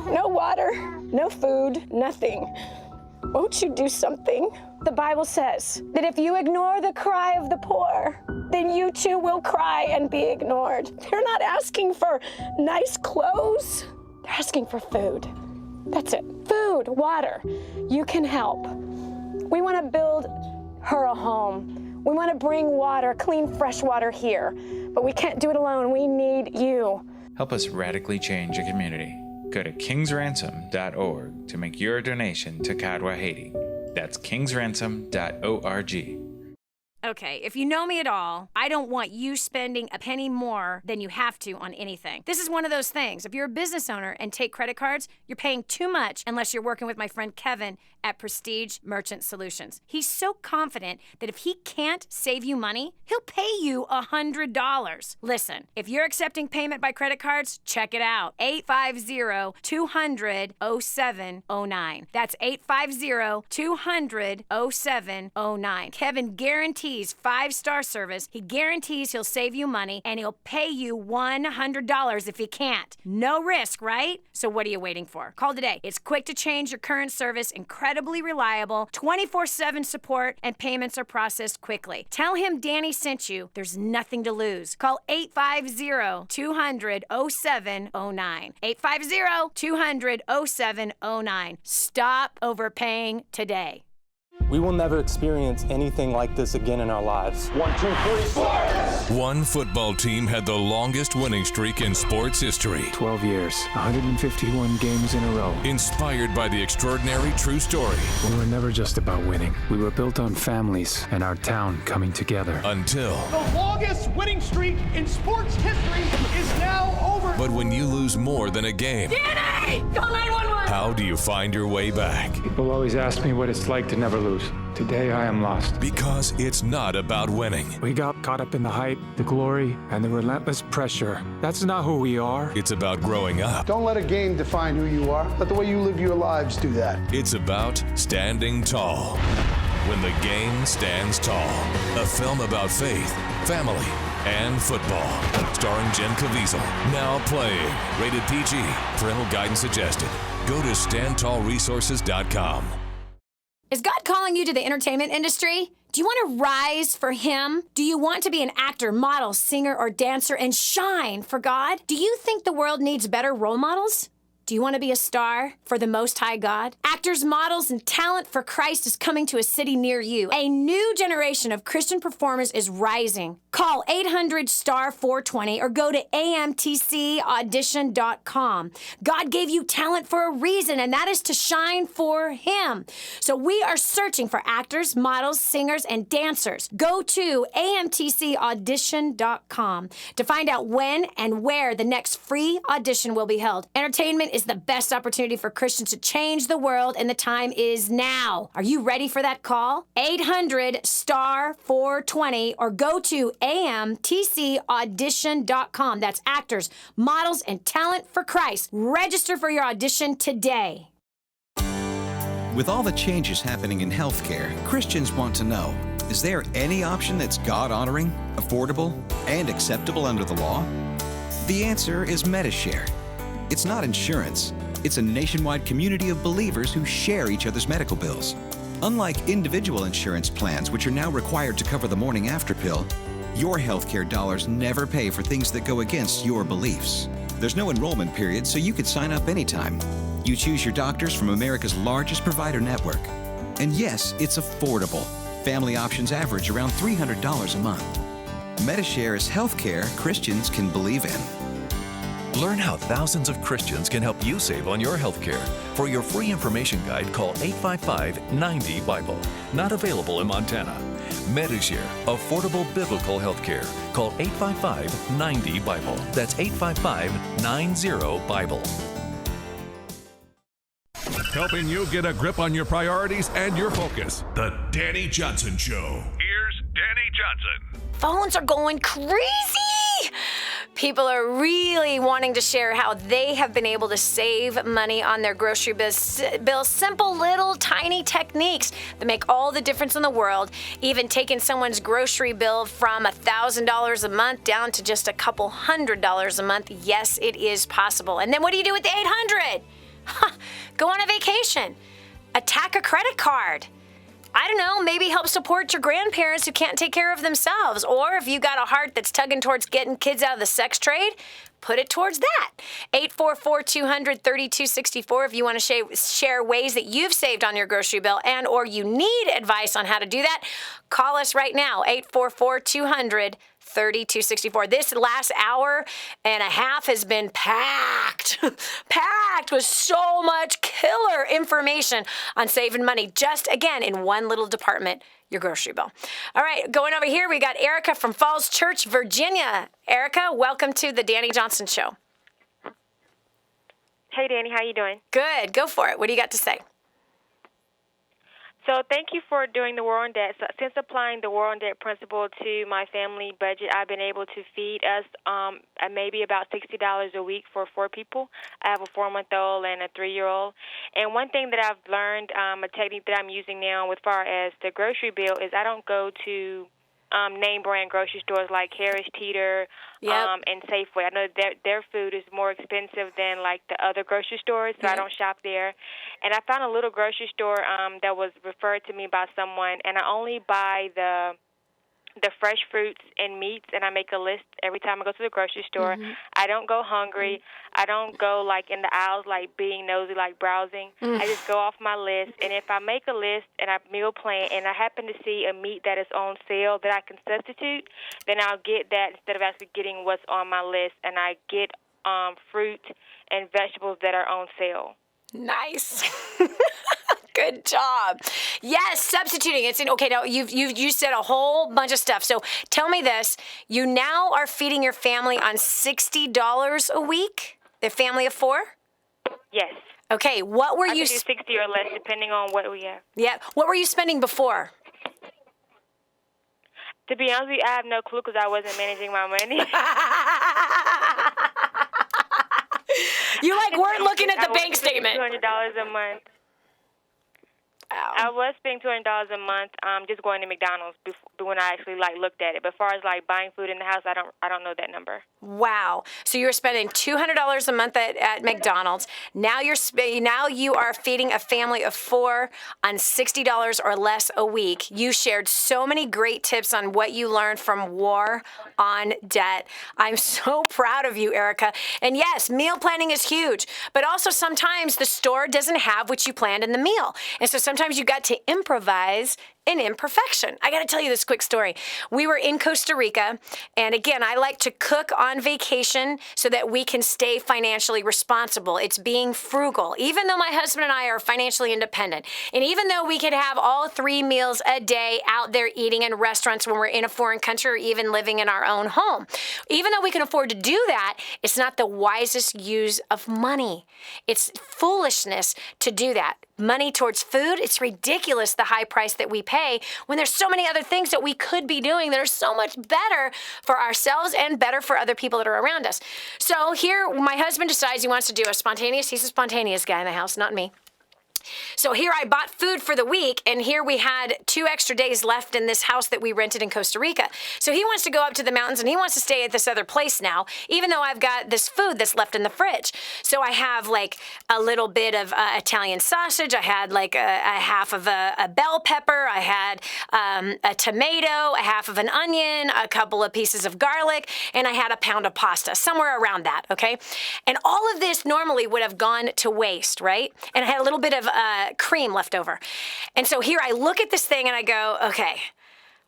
No water, no food, nothing. Won't you do something? The Bible says that if you ignore the cry of the poor, then you too will cry and be ignored. They're not asking for nice clothes. They're asking for food. That's it. Food, water. You can help. We want to build her a home. We want to bring water, clean, fresh water here. But we can't do it alone. We need you. Help us radically change a community. Go to kingsransom.org to make your donation to Kadwa, Haiti. That's kingsransom.org. Okay, if you know me at all, I don't want you spending a penny more than you have to on anything. This is one of those things. If you're a business owner and take credit cards, you're paying too much unless you're working with my friend Kevin at Prestige Merchant Solutions. He's so confident that if he can't save you money, he'll pay you $100. Listen, if you're accepting payment by credit cards, check it out. 850-200-0709. That's 850-200-0709. Kevin guarantees 5-star service. He guarantees he'll save you money, and he'll pay you $100 if he can't. No risk, right? So what are you waiting for? Call today. It's quick to change your current service, incredibly reliable, 24/7 support, and payments are processed quickly. Tell him Dani sent you. There's nothing to lose. Call 850-200-0709. 850-200-0709. Stop overpaying today. We will never experience anything like this again in our lives. 1, 2, 3, sports! One football team had the longest winning streak in sports history. 12 years, 151 games in a row. Inspired by the extraordinary true story. We were never just about winning. We were built on families and our town coming together. Until the longest winning streak in sports history is now over. But when you lose more than a game, Danny! Call 911! how do you find your way back? People always ask me what it's like to never lose. Today I am lost. Because it's not about winning. We got caught up in the hype, the glory, and the relentless pressure. That's not who we are. It's about growing up. Don't let a game define who you are. Let the way you live your lives do that. It's about standing tall. When the game stands tall. A film about faith, family, and football. Starring Jen Caviezel. Now playing. Rated PG. Parental guidance suggested. Go to StandTallResources.com. Is God calling you to the entertainment industry? Do you want to rise for Him? Do you want to be an actor, model, singer, or dancer and shine for God? Do you think the world needs better role models? Do you want to be a star for the Most High God? Actors, models, and talent for Christ is coming to a city near you. A new generation of Christian performers is rising. Call 800-STAR-420 or go to amtcaudition.com. God gave you talent for a reason, and that is to shine for Him. So we are searching for actors, models, singers, and dancers. Go to amtcaudition.com to find out when and where the next free audition will be held. Entertainment is the best opportunity for Christians to change the world, and the time is now. Are you ready for that call? 800-STAR-420 or go to amtcaudition.com. That's actors, models, and talent for Christ. Register for your audition today. With all the changes happening in healthcare, Christians want to know, is there any option that's God-honoring, affordable, and acceptable under the law? The answer is Medishare. It's not insurance. It's a nationwide community of believers who share each other's medical bills. Unlike individual insurance plans, which are now required to cover the morning after pill, your healthcare dollars never pay for things that go against your beliefs. There's no enrollment period, so you could sign up anytime. You choose your doctors from America's largest provider network. And yes, it's affordable. Family options average around $300 a month. Medishare is healthcare Christians can believe in. Learn how thousands of Christians can help you save on your health care. For your free information guide, call 855-90-BIBLE. Not available in Montana. Medishare, affordable biblical health care. Call 855-90-BIBLE. That's 855-90-BIBLE. Helping you get a grip on your priorities and your focus. The Dani Johnson Show. Here's Dani Johnson. Phones are going crazy. People are really wanting to share how they have been able to save money on their grocery bills. Simple little tiny techniques that make all the difference in the world. Even taking someone's grocery bill from $1,000 a month down to just a couple $100 a month. Yes, it is possible. And then what do you do with the $800? Go on a vacation. Attack a credit card. I don't know, maybe help support your grandparents who can't take care of themselves. Or if you got a heart that's tugging towards getting kids out of the sex trade, put it towards that. 844-200-3264 if you want to share ways that you've saved on your grocery bill and or you need advice on how to do that. Call us right now, 844-200-3264. This last hour and a half has been packed with so much killer information on saving money, just again in one little department, your grocery bill. All right, going over here, we got Erica from Falls Church, Virginia. Erica, welcome to the Dani Johnson Show. Hey, Dani, how you doing? Good, go for it. What do you got to say? So thank you for doing the War on Debt. So since applying the War on Debt principle to my family budget, I've been able to feed us maybe about $60 a week for 4 people. I have a 4-month-old and a 3-year-old. And one thing that I've learned, a technique that I'm using now as far as the grocery bill, is I don't go to name brand grocery stores like Harris Teeter and Safeway. I know their food is more expensive than like the other grocery stores, so I don't shop there. And I found a little grocery store that was referred to me by someone, and I only buy the the fresh fruits and meats, and I make a list every time I go to the grocery store. I don't go hungry. I don't go like in the aisles like being nosy, like browsing. I just go off my list, and if I make a list and I meal plan and I happen to see a meat that is on sale that I can substitute, then I'll get that instead of actually getting what's on my list, and I get fruit and vegetables that are on sale. Nice. Good job. Yes, substituting. It's in. Okay, now you said a whole bunch of stuff. So tell me this: you now are feeding your family on $60 a week. The family of 4. Yes. Okay. What were I you? can do 60 or less depending on what we have. Yeah. What were you spending before? To be honest with you, I have no clue because I wasn't managing my money. You weren't looking at the bank statement. $200 a month. I was spending $200 a month, just going to McDonald's when I actually looked at it. But as far as buying food in the house, I don't know that number. Wow! So you were spending $200 a month at McDonald's. Now you are feeding a family of 4 on $60 or less a week. You shared so many great tips on what you learned from War on Debt. I'm so proud of you, Erica. And yes, meal planning is huge, but also sometimes the store doesn't have what you planned in the meal, and so sometimes you got to improvise an imperfection. I got to tell you this quick story. We were in Costa Rica, and again, I like to cook on vacation so that we can stay financially responsible. It's being frugal, even though my husband and I are financially independent, and even though we could have all 3 meals a day out there eating in restaurants when we're in a foreign country or even living in our own home. Even though we can afford to do that, it's not the wisest use of money. It's foolishness to do that. Money towards food, it's ridiculous the high price that we pay when there's so many other things that we could be doing that are so much better for ourselves and better for other people that are around us. So here, my husband decides he wants to do he's a spontaneous guy in the house, not me. So here I bought food for the week, and here we had 2 extra days left in this house that we rented in Costa Rica. So he wants to go up to the mountains, and he wants to stay at this other place now, even though I've got this food that's left in the fridge. So I have a little bit of Italian sausage. I had a half of a bell pepper. I had a tomato, a half of an onion, a couple of pieces of garlic, and I had a pound of pasta, somewhere around that, okay? And all of this normally would have gone to waste, right? And I had a little bit of cream left over. And so here I look at this thing and I go, okay,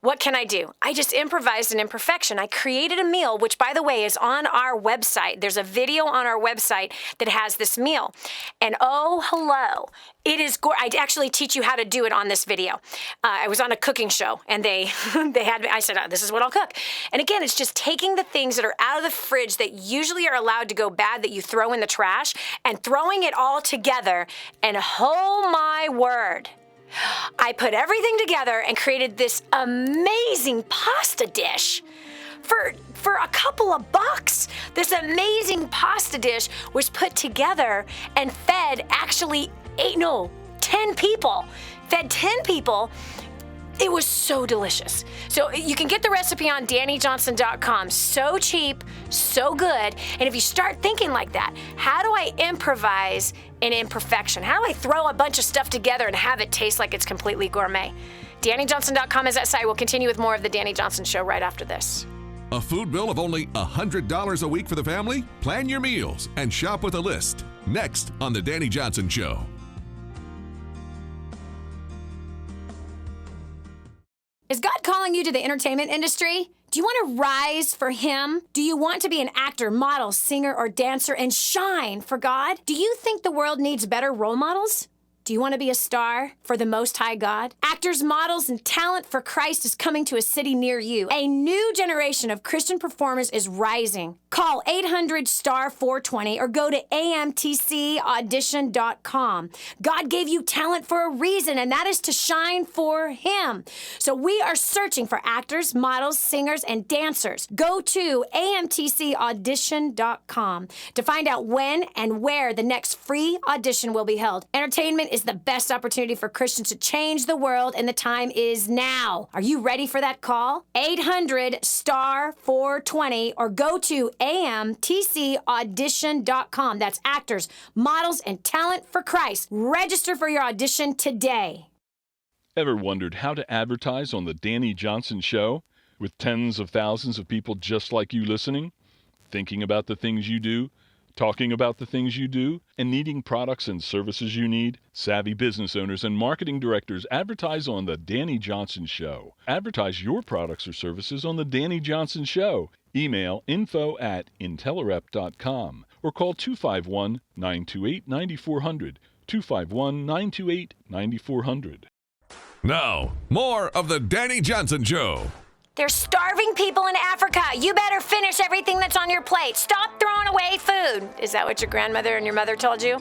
what can I do? I just improvised an imperfection. I created a meal, which, by the way, is on our website. There's a video on our website that has this meal. And oh, hello. It is I actually teach you how to do it on this video. I was on a cooking show, and they had me. I said, this is what I'll cook. And again, it's just taking the things that are out of the fridge that usually are allowed to go bad that you throw in the trash and throwing it all together. And oh, my word. I put everything together and created this amazing pasta dish for a couple of bucks. This amazing pasta dish was put together and fed 10 people. Fed 10 people. It was so delicious. So you can get the recipe on DaniJohnson.com. So cheap, so good. And if you start thinking like that, how do I improvise an imperfection? How do I throw a bunch of stuff together and have it taste like it's completely gourmet? DaniJohnson.com is that site. We'll continue with more of the Dani Johnson Show right after this. A food bill of only $100 a week for the family? Plan your meals and shop with a list. Next on the Dani Johnson Show. Is God calling you to the entertainment industry? Do you want to rise for Him? Do you want to be an actor, model, singer, or dancer and shine for God? Do you think the world needs better role models? Do you want to be a star for the Most High God? Actors, models, and talent for Christ is coming to a city near you. A new generation of Christian performers is rising. Call 800-STAR-420 or go to amtcaudition.com. God gave you talent for a reason, and that is to shine for Him. So we are searching for actors, models, singers, and dancers. Go to amtcaudition.com to find out when and where the next free audition will be held. Entertainment is the best opportunity for Christians to change the world, and the time is now. Are you ready for that call? 800-STAR-420 or go to amtcaudition.com. That's actors, models, and talent for Christ. Register for your audition today. Ever wondered how to advertise on the Dani Johnson Show? with tens of thousands of people just like you listening, thinking about the things you do, talking about the things you do, and needing products and services you need? Savvy business owners and marketing directors advertise on The Dani Johnson Show. Advertise your products or services on The Dani Johnson Show. Email info@intellerep.com or call 251-928-9400. 251-928-9400. Now, more of The Dani Johnson Show. There's starving people in Africa. You better finish everything that's on your plate. Stop throwing away food. Is that what your grandmother and your mother told you?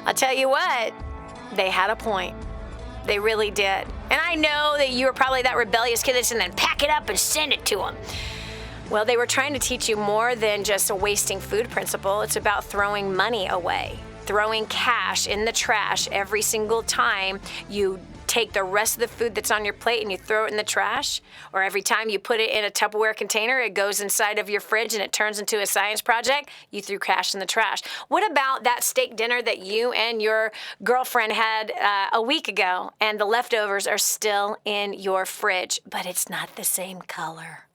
I'll tell you what, they had a point. They really did. And I know that you were probably that rebellious kid that said, then pack it up and send it to them. Well, they were trying to teach you more than just a wasting food principle. It's about throwing money away, throwing cash in the trash every single time you take the rest of the food that's on your plate and you throw it in the trash, or every time you put it in a Tupperware container, it goes inside of your fridge and it turns into a science project, you threw cash in the trash. What about that steak dinner that you and your girlfriend had a week ago and the leftovers are still in your fridge, but it's not the same color?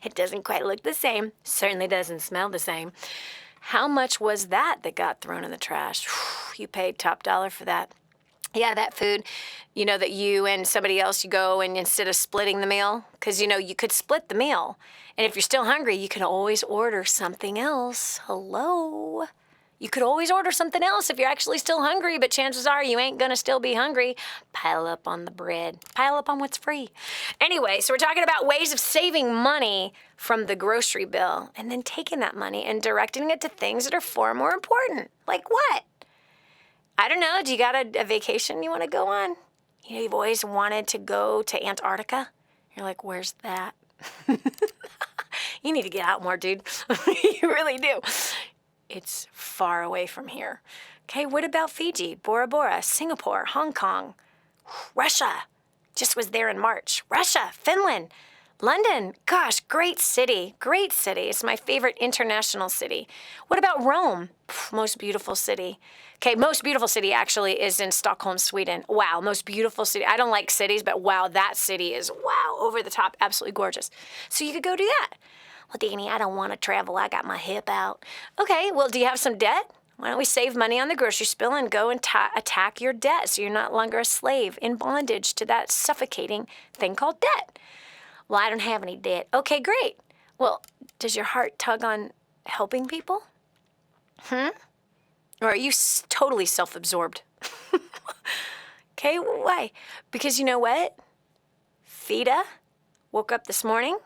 It doesn't quite look the same, certainly doesn't smell the same. How much was that got thrown in the trash? You paid top dollar for that. Yeah, that food, that you and somebody else, you go and instead of splitting the meal, because, you could split the meal. And if you're still hungry, you can always order something else. Hello? You could always order something else if you're actually still hungry, but chances are you ain't gonna still be hungry. Pile up on the bread. Pile up on what's free. Anyway, so we're talking about ways of saving money from the grocery bill and then taking that money and directing it to things that are far more important. Like what? I don't know. Do you got a vacation you want to go on? You've always wanted to go to Antarctica. You're like, where's that? You need to get out more, dude. You really do. It's far away from here. Okay, what about Fiji, Bora Bora, Singapore, Hong Kong, Russia? Just was there in March. Russia, Finland, London. Gosh, great city, great city. It's my favorite international city. What about Rome? Most beautiful city. Okay, most beautiful city actually is in Stockholm, Sweden. Wow, most beautiful city. I don't like cities, but wow, that city is wow, over the top, absolutely gorgeous. So you could go do that. Well, Dani, I don't want to travel. I got my hip out. Okay, well, do you have some debt? Why don't we save money on the grocery bill and go and attack your debt so you're not longer a slave in bondage to that suffocating thing called debt? Well, I don't have any debt. Okay, great. Well, does your heart tug on helping people? Or are you totally self-absorbed? Okay, why? Because you know what? Fida woke up this morning.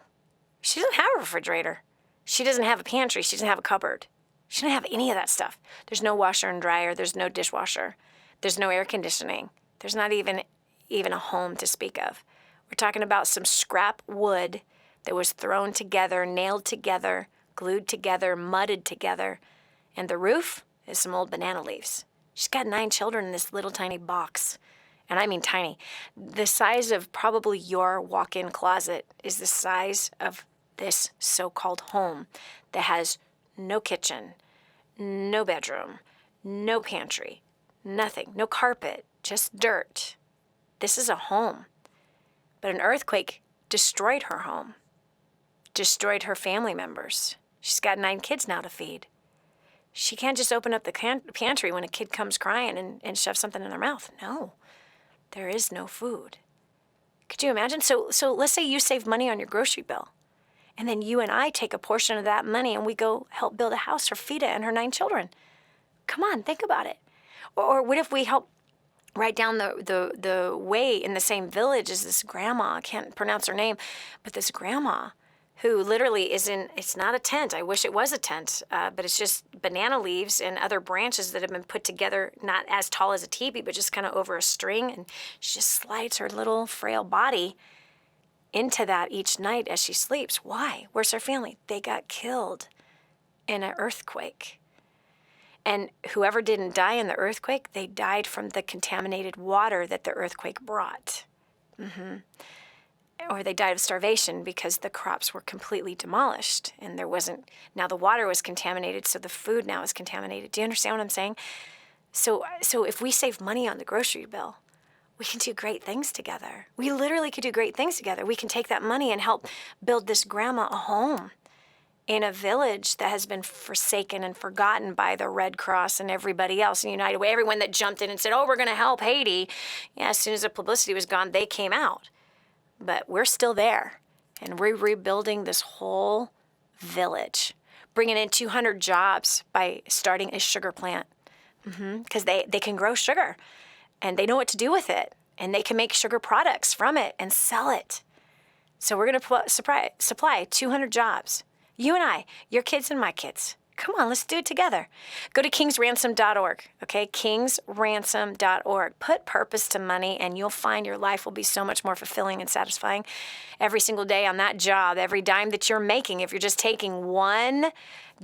She doesn't have a refrigerator. She doesn't have a pantry. She doesn't have a cupboard. She doesn't have any of that stuff. There's no washer and dryer. There's no dishwasher. There's no air conditioning. There's not even a home to speak of. We're talking about some scrap wood that was thrown together, nailed together, glued together, mudded together. And the roof is some old banana leaves. She's got 9 children in this little tiny box. And I mean tiny. The size of probably your walk-in closet is the size of this so-called home that has no kitchen, no bedroom, no pantry, nothing, no carpet, just dirt. This is a home. But an earthquake destroyed her home, destroyed her family members. She's got 9 kids now to feed. She can't just open up the pantry when a kid comes crying and shove something in their mouth. No. There is no food. Could you imagine? So let's say you save money on your grocery bill, and then you and I take a portion of that money and we go help build a house for Fida and her 9 children. Come on, think about it. Or what if we help right down the way in the same village as this grandma, I can't pronounce her name, but this grandma who literally is in, it's not a tent. I wish it was a tent, but it's just banana leaves and other branches that have been put together, not as tall as a teepee, but just kind of over a string. And she just slides her little frail body into that each night as she sleeps. Why? Where's her family? They got killed in an earthquake. And whoever didn't die in the earthquake, they died from the contaminated water that the earthquake brought. Or they died of starvation because the crops were completely demolished and there wasn't, now the water was contaminated, so the food now is contaminated. Do you understand what I'm saying? So if we save money on the grocery bill, we can do great things together. We literally could do great things together. We can take that money and help build this grandma a home in a village that has been forsaken and forgotten by the Red Cross and everybody else in United Way. Everyone that jumped in and said, oh, we're going to help Haiti. Yeah, as soon as the publicity was gone, they came out. But we're still there. And we're rebuilding this whole village, bringing in 200 jobs by starting a sugar plant. Because they can grow sugar and they know what to do with it. And they can make sugar products from it and sell it. So we're going to supply 200 jobs. You and I, your kids and my kids. Come on, let's do it together. Go to kingsransom.org, okay? kingsransom.org. Put purpose to money, and you'll find your life will be so much more fulfilling and satisfying every single day on that job, every dime that you're making. If you're just taking $1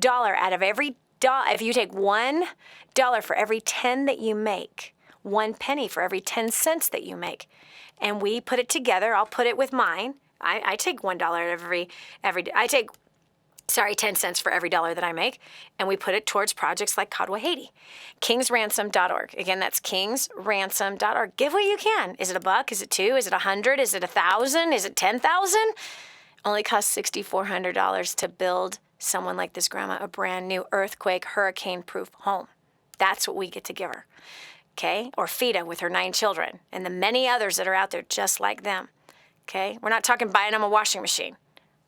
out of every dollar, if you take $1 for every 10 that you make, 1 penny for every 10 cents that you make, and we put it together, I'll put it with mine. I take $1 every day. I take 10 cents for every dollar that I make, and we put it towards projects like Kadwa Haiti. Kingsransom.org. Again, that's kingsransom.org. Give what you can. Is it $1? Is it $2? Is it $100? Is it $1,000? Is it $10,000? Only costs $6,400 to build someone like this grandma a brand new earthquake, hurricane-proof home. That's what we get to give her, okay? Or feed her with her 9 children and the many others that are out there just like them, okay? We're not talking buying them a washing machine.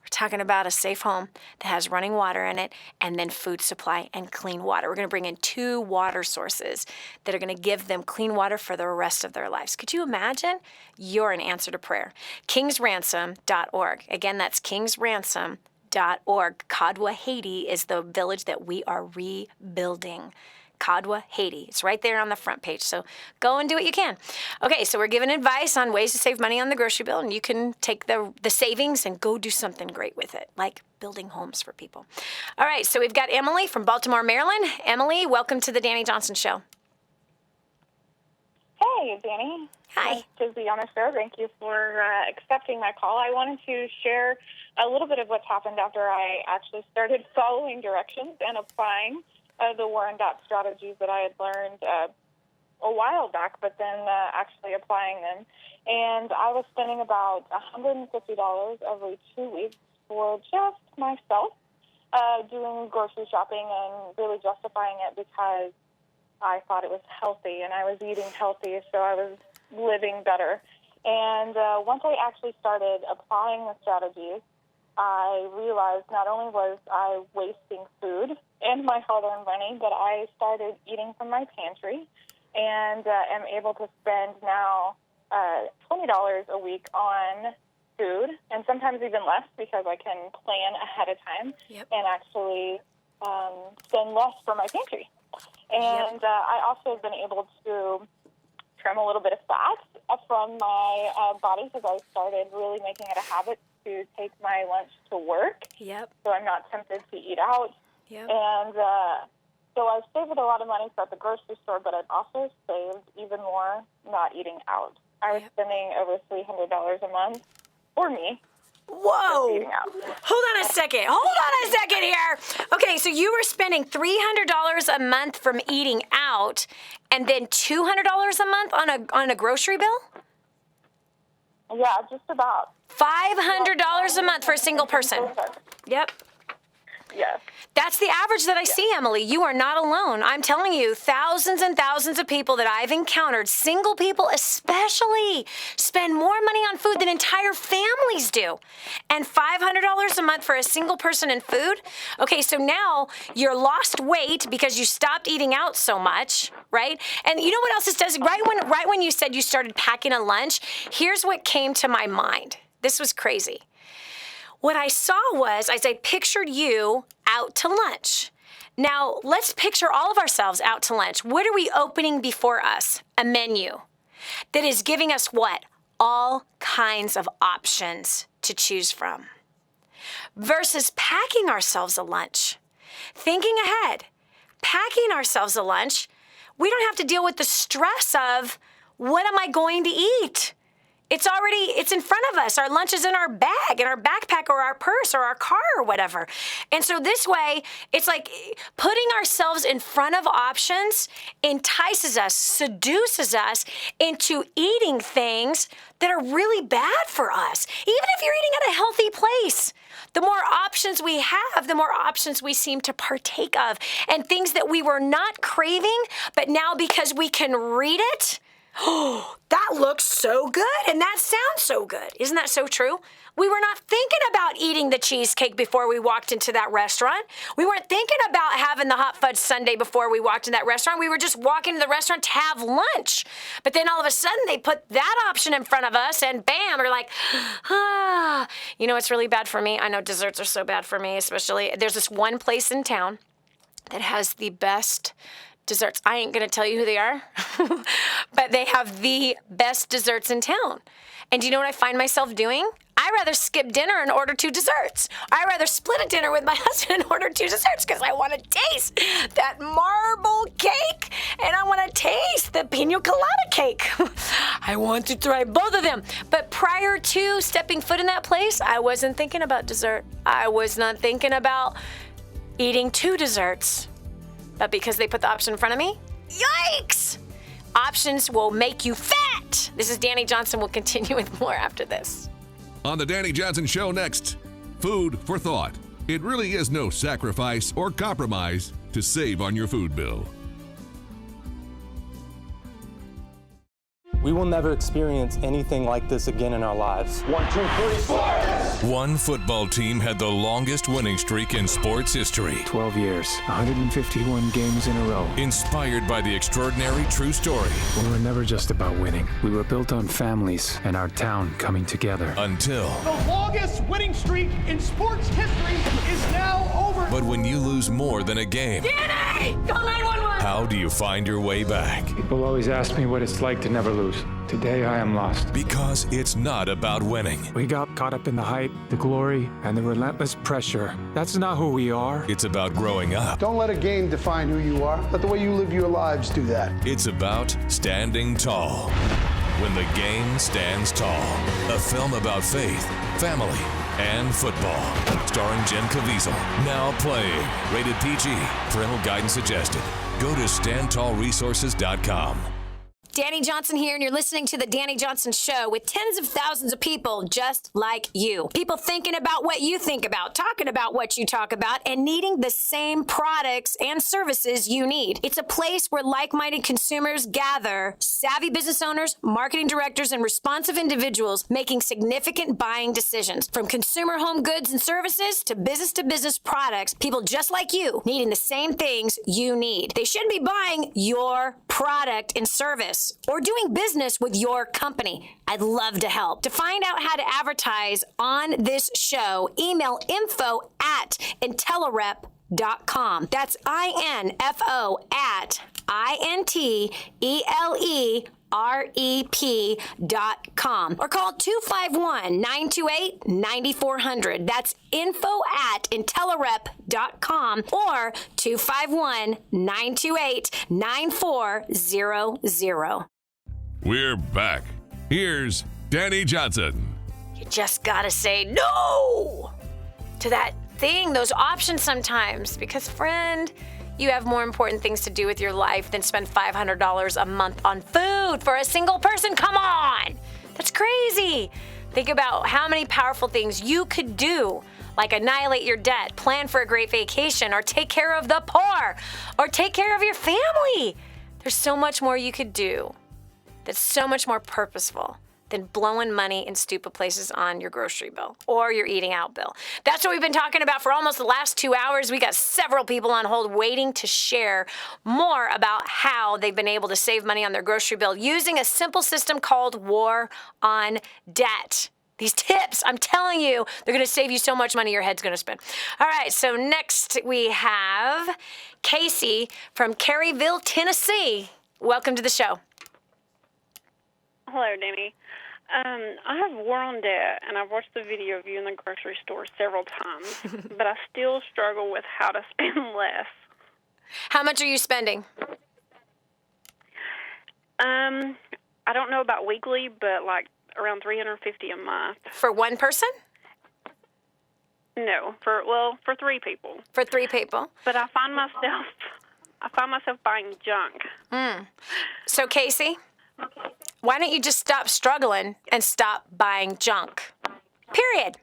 We're talking about a safe home that has running water in it and then food supply and clean water. We're going to bring in 2 water sources that are going to give them clean water for the rest of their lives. Could you imagine? You're an answer to prayer. kingsransom.org. Again, that's kingsransom.org. Kadwa Haiti is the village that we are rebuilding. Kadwa Haiti. It's right there on the front page. So go and do what you can. Okay, so we're giving advice on ways to save money on the grocery bill, and you can take the savings and go do something great with it, like building homes for people. All right, so we've got Emily from Baltimore, Maryland. Emily, welcome to the Dani Johnson Show. Hey, Dani. Hi. Nice to be on the show. Thank you for accepting my call. I wanted to share a little bit of what's happened after I actually started following directions and applying the Warren Dot strategies that I had learned a while back, but then actually applying them. And I was spending about $150 every 2 weeks for just myself, doing grocery shopping and really justifying it because I thought it was healthy and I was eating healthy, so I was living better. And once I actually started applying the strategies, I realized not only was I wasting food and my hard-earned money, but I started eating from my pantry and am able to spend now $20 a week on food, and sometimes even less because I can plan ahead of time and actually spend less for my pantry. And I also have been able to trim a little bit of fat from my body because I started really making it a habit to take my lunch to work. So I'm not tempted to eat out. And so I've saved a lot of money at the grocery store, but I've also saved even more not eating out. I was spending over $300 a month for me. Whoa! Hold on a second here. Okay, so you were spending $300 a month from eating out, and then $200 a month on a grocery bill? Yeah, just about. $500 a month for a single person. Yep. Yes. That's the average that I see, Emily. You are not alone. I'm telling you, thousands and thousands of people that I've encountered, single people especially, spend more money on food than entire families do. And $500 a month for a single person in food? Okay, so now you're lost weight because you stopped eating out so much, right? And you know what else this does? Right when you said you started packing a lunch, here's what came to my mind. This was crazy. What I saw was, as I pictured you out to lunch. Now, let's picture all of ourselves out to lunch. What are we opening before us? A menu that is giving us what? All kinds of options to choose from. Versus packing ourselves a lunch. Thinking ahead. Packing ourselves a lunch, we don't have to deal with the stress of, what am I going to eat? It's in front of us. Our lunch is in our bag, in our backpack or our purse or our car or whatever. And so this way, it's like putting ourselves in front of options entices us, seduces us into eating things that are really bad for us. Even if you're eating at a healthy place, the more options we have, the more options we seem to partake of. And things that we were not craving, but now because we can read it, oh, that looks so good and that sounds so good. Isn't that so true? We were not thinking about eating the cheesecake before we walked into that restaurant. We weren't thinking about having the hot fudge sundae before we walked in that restaurant. We were just walking to the restaurant to have lunch. But then all of a sudden they put that option in front of us and bam, we're like, ah. You know what's really bad for me? I know desserts are so bad for me, especially there's this one place in town that has the best desserts. I ain't gonna tell you who they are, but they have the best desserts in town. And do you know what I find myself doing? I rather skip dinner and order 2 desserts. I rather split a dinner with my husband and order 2 desserts because I want to taste that marble cake and I want to taste the pina colada cake. I want to try both of them. But prior to stepping foot in that place, I wasn't thinking about dessert. I was not thinking about eating 2 desserts. But because they put the option in front of me, yikes! Options will make you fat. This is Dani Johnson. We'll continue with more after this. On the Dani Johnson Show next, food for thought. It really is no sacrifice or compromise to save on your food bill. We will never experience anything like this again in our lives. 1, 2, 3, sports! One football team had the longest winning streak in sports history. 12 years, 151 games in a row. Inspired by the extraordinary true story. We were never just about winning. We were built on families and our town coming together. Until The longest winning streak in sports history is now over. But when you lose more than a game, Dani! Call 911! how do you find your way back? People always ask me what it's like to never lose. Today I am lost. Because it's not about winning. We got caught up in the hype, the glory, and the relentless pressure. That's not who we are. It's about growing up. Don't let a game define who you are. Let the way you live your lives do that. It's about standing tall. When the game stands tall. A film about faith, family, and football. Starring Jen Caviezel. Now playing. Rated PG. Parental guidance suggested. Go to StandTallResources.com. Dani Johnson here, and you're listening to The Dani Johnson Show with tens of thousands of people just like you. People thinking about what you think about, talking about what you talk about, and needing the same products and services you need. It's a place where like-minded consumers gather, savvy business owners, marketing directors, and responsive individuals making significant buying decisions. From consumer home goods and services to business products, people just like you needing the same things you need. They shouldn't be buying your product and service or doing business with your company. I'd love to help. To find out how to advertise on this show, email info@intelerep.com. That's info@INTELEREP.com or call 251-928-9400. That's info@intelerep.com or 251-928-9400. We're back. Here's Dani Johnson. You just gotta say no to that thing, those options sometimes, because friend, you have more important things to do with your life than spend $500 a month on food for a single person. Come on! That's crazy. Think about how many powerful things you could do, like annihilate your debt, plan for a great vacation, or take care of the poor, or take care of your family. There's so much more you could do that's so much more purposeful than blowing money in stupid places on your grocery bill or your eating out bill. That's what we've been talking about for almost the last 2 hours. We got several people on hold waiting to share more about how they've been able to save money on their grocery bill using a simple system called War on Debt. These tips, I'm telling you, they're going to save you so much money your head's going to spin. All right, so next we have Casey from Caryville, Tennessee. Welcome to the show. Hello, Dani. I have War on Debt, and I've watched the video of you in the grocery store several times, but I still struggle with how to spend less. How much are you spending? I don't know about weekly, but like around $350 a month. For one person? No, for 3 people. For 3 people. But I find myself buying junk. So, Casey, why don't you just stop struggling and stop buying junk? Period.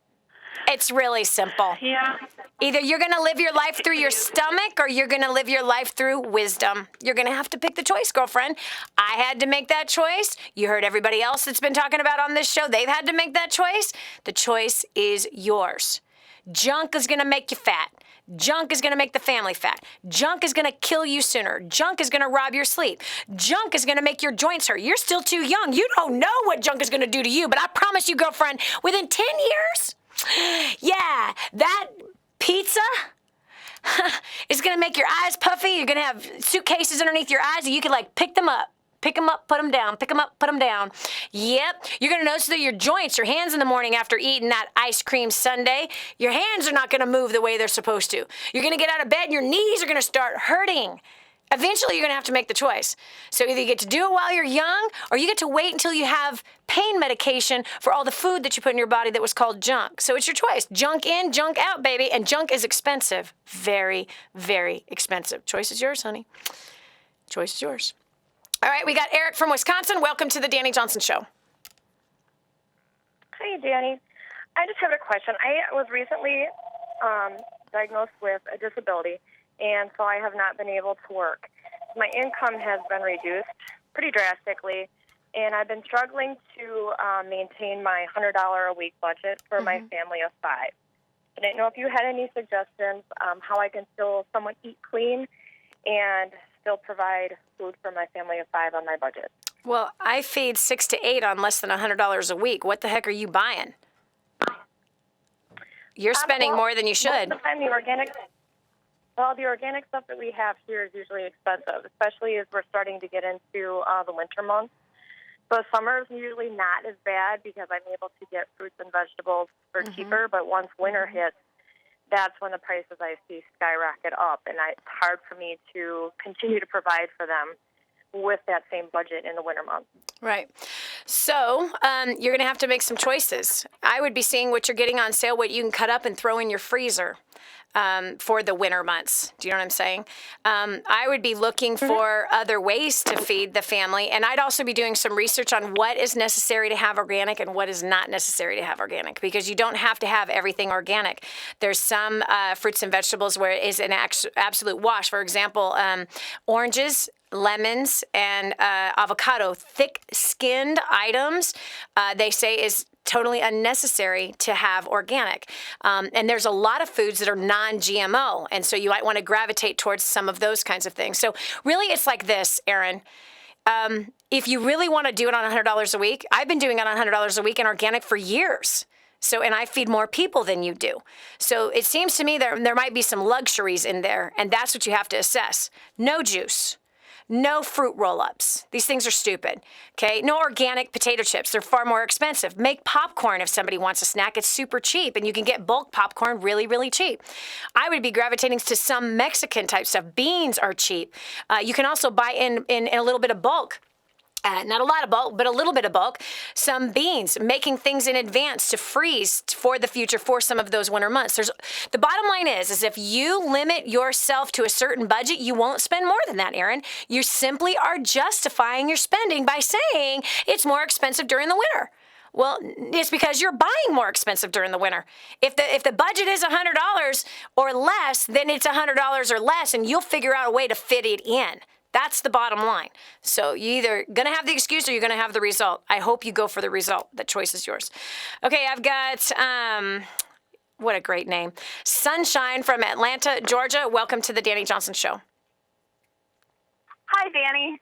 It's really simple. Yeah. Either you're going to live your life through your stomach or you're going to live your life through wisdom. You're going to have to pick the choice, girlfriend. I had to make that choice. You heard everybody else that's been talking about on this show. They've had to make that choice. The choice is yours. Junk is going to make you fat. Junk is going to make the family fat. Junk is going to kill you sooner. Junk is going to rob your sleep. Junk is going to make your joints hurt. You're still too young. You don't know what junk is going to do to you, but I promise you, girlfriend, within 10 years, yeah, that pizza is going to make your eyes puffy. You're going to have suitcases underneath your eyes, and you can, pick them up. Pick them up, put them down. Pick them up, put them down. Yep. You're going to notice that your joints, your hands in the morning after eating that ice cream sundae, your hands are not going to move the way they're supposed to. You're going to get out of bed and your knees are going to start hurting. Eventually, you're going to have to make the choice. So either you get to do it while you're young or you get to wait until you have pain medication for all the food that you put in your body that was called junk. So it's your choice. Junk in, junk out, baby. And junk is expensive. Very, very expensive. Choice is yours, honey. Choice is yours. All right, we got Eric from Wisconsin. Welcome to the Dani Johnson Show. Hi, Dani. I just have a question. I was recently diagnosed with a disability, and so I have not been able to work. My income has been reduced pretty drastically, and I've been struggling to maintain my $100 a week budget for my family of 5. I didn't know if you had any suggestions how I can still somewhat eat clean and still provide food for my family of 5 on my budget. Well, I feed 6 to 8 on less than $100 a week. What the heck are you buying? You're spending more than you should. Most of the time, the organic stuff that we have here is usually expensive, especially as we're starting to get into the winter months. So summer is usually not as bad because I'm able to get fruits and vegetables for cheaper, but once winter hits, that's when the prices I see skyrocket up, and it's hard for me to continue to provide for them with that same budget in the winter months. Right. So you're going to have to make some choices. I would be seeing what you're getting on sale, what you can cut up and throw in your freezer for the winter months. Do you know what I'm saying? I would be looking for other ways to feed the family, and I'd also be doing some research on what is necessary to have organic and what is not necessary to have organic, because you don't have to have everything organic. There's some fruits and vegetables where it is an absolute wash. For example, oranges, lemons, and avocado, thick-skinned items, they say is totally unnecessary to have organic. And there's a lot of foods that are non-GMO, and so you might want to gravitate towards some of those kinds of things. So really it's like this, Erin. If you really want to do it on $100 a week, I've been doing it on $100 a week in organic for years. So, and I feed more people than you do. So it seems to me there might be some luxuries in there, and that's what you have to assess. No juice. No fruit roll-ups. These things are stupid, okay? No organic potato chips. They're far more expensive. Make popcorn if somebody wants a snack. It's super cheap, and you can get bulk popcorn really, really cheap. I would be gravitating to some Mexican-type stuff. Beans are cheap. You can also buy in a little bit of bulk. Not a lot of bulk, but a little bit of bulk. Some beans, making things in advance to freeze for the future for some of those winter months. The bottom line is if you limit yourself to a certain budget, you won't spend more than that, Erin. You simply are justifying your spending by saying it's more expensive during the winter. Well, it's because you're buying more expensive during the winter. If the budget is $100 or less, then it's $100 or less, and you'll figure out a way to fit it in. That's the bottom line. So you're either going to have the excuse or you're going to have the result. I hope you go for the result. The choice is yours. Okay, I've got, what a great name. Sunshine from Atlanta, Georgia. Welcome to the Dani Johnson Show. Hi, Dani.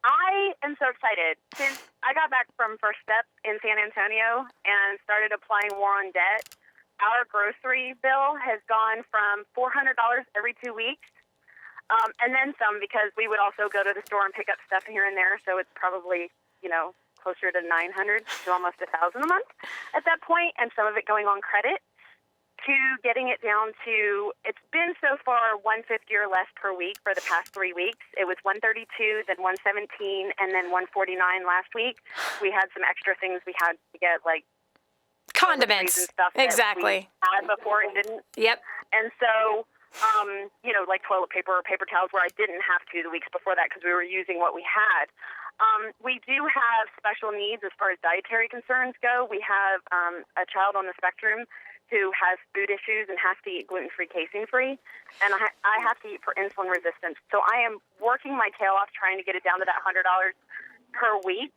I am so excited. Since I got back from First Step in San Antonio and started applying War on Debt, our grocery bill has gone from $400 every 2 weeks and then some, because we would also go to the store and pick up stuff here and there. So it's probably, closer to $900 to almost $1,000 a month at that point, and some of it going on credit, to getting it down to, it's been so far 150 or less per week for the past 3 weeks. It was 132, then 117, and then 149 last week. We had some extra things we had to get, like condiments and stuff exactly that we had before and didn't. Yep. And so, like toilet paper or paper towels where I didn't have to the weeks before that because we were using what we had. We do have special needs as far as dietary concerns go. We have a child on the spectrum who has food issues and has to eat gluten-free, casein-free, and I have to eat for insulin resistance. So I am working my tail off trying to get it down to that $100 per week.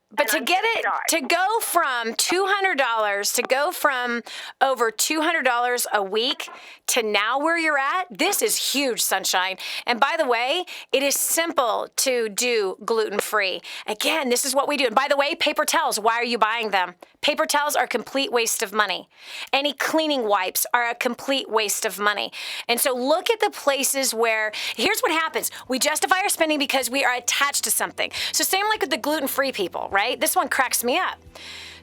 But to get it, to go from $200, to go from over $200 a week to now where you're at, this is huge, Sunshine. And by the way, it is simple to do gluten-free. Again, this is what we do. And by the way, paper towels, why are you buying them? Paper towels are a complete waste of money. Any cleaning wipes are a complete waste of money. And so look at the places where, here's what happens. We justify our spending because we are attached to something. So same like with the gluten-free people, right? This one cracks me up.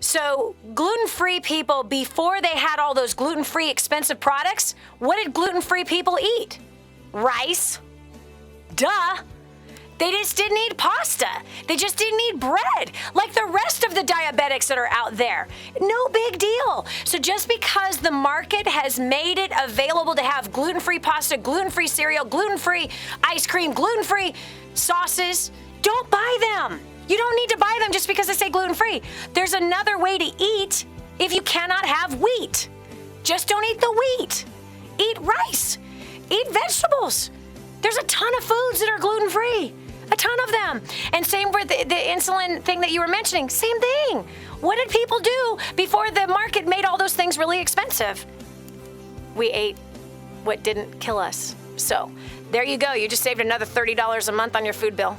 So gluten-free people, before they had all those gluten-free expensive products, what did gluten-free people eat? Rice. Duh. They just didn't eat pasta. They just didn't eat bread, like the rest of the diabetics that are out there. No big deal. So just because the market has made it available to have gluten-free pasta, gluten-free cereal, gluten-free ice cream, gluten-free sauces, don't buy them. You don't need to buy them just because they say gluten-free. There's another way to eat if you cannot have wheat. Just don't eat the wheat. Eat rice. Eat vegetables. There's a ton of foods that are gluten-free. A ton of them. And same with the insulin thing that you were mentioning. Same thing. What did people do before the market made all those things really expensive? We ate what didn't kill us. So there you go. You just saved another $30 a month on your food bill.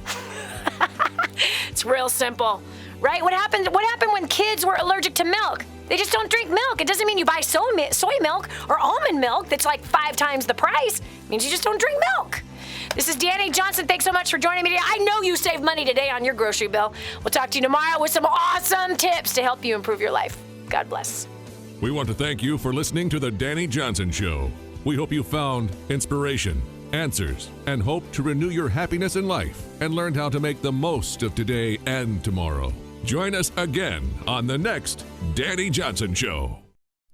It's real simple, right? What happened when kids were allergic to milk? They just don't drink milk. It doesn't mean you buy soy milk or almond milk that's like 5 times the price. It means you just don't drink milk. This is Dani Johnson. Thanks so much for joining me today. I know you saved money today on your grocery bill. We'll talk to you tomorrow with some awesome tips to help you improve your life. God bless. We want to thank you for listening to The Dani Johnson Show. We hope you found inspiration, answers, and hope to renew your happiness in life and learned how to make the most of today and tomorrow. Join us again on the next Dani Johnson Show.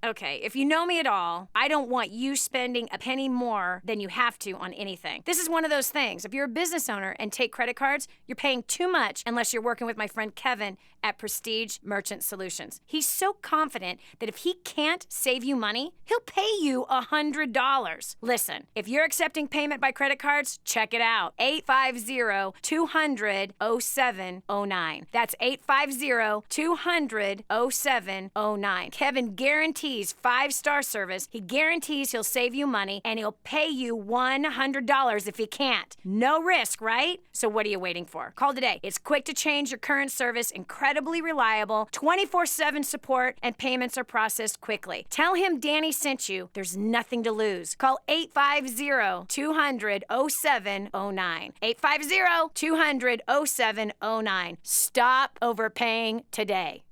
Okay, if you know me at all, I don't want you spending a penny more than you have to on anything. This is one of those things. If you're a business owner and take credit cards, you're paying too much unless you're working with my friend Kevin at Prestige Merchant Solutions. He's so confident that if he can't save you money, he'll pay you $100. Listen, if you're accepting payment by credit cards, check it out. 850-200-0709. That's 850-200-0709. Kevin guarantees 5-star service. He guarantees he'll save you money, and he'll pay you $100 if he can't. No risk, right? So what are you waiting for? Call today. It's quick to change your current service, incredibly reliable, 24/7 support, and payments are processed quickly. Tell him Dani sent you. There's nothing to lose. Call 850-200-0709. 850-200-0709. Stop overpaying today.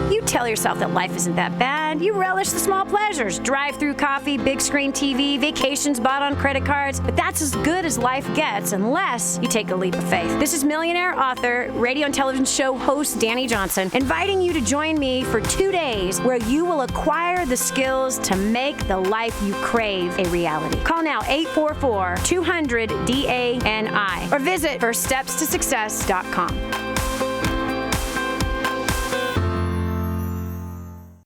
You tell yourself that life isn't that bad. You relish the small pleasures. Drive-through coffee, big screen TV, vacations bought on credit cards. But that's as good as life gets unless you take a leap of faith. This is millionaire author, radio and television show host Dani Johnson, inviting you to join me for 2 days where you will acquire the skills to make the life you crave a reality. Call now 844-200-DANI or visit firststepstosuccess.com.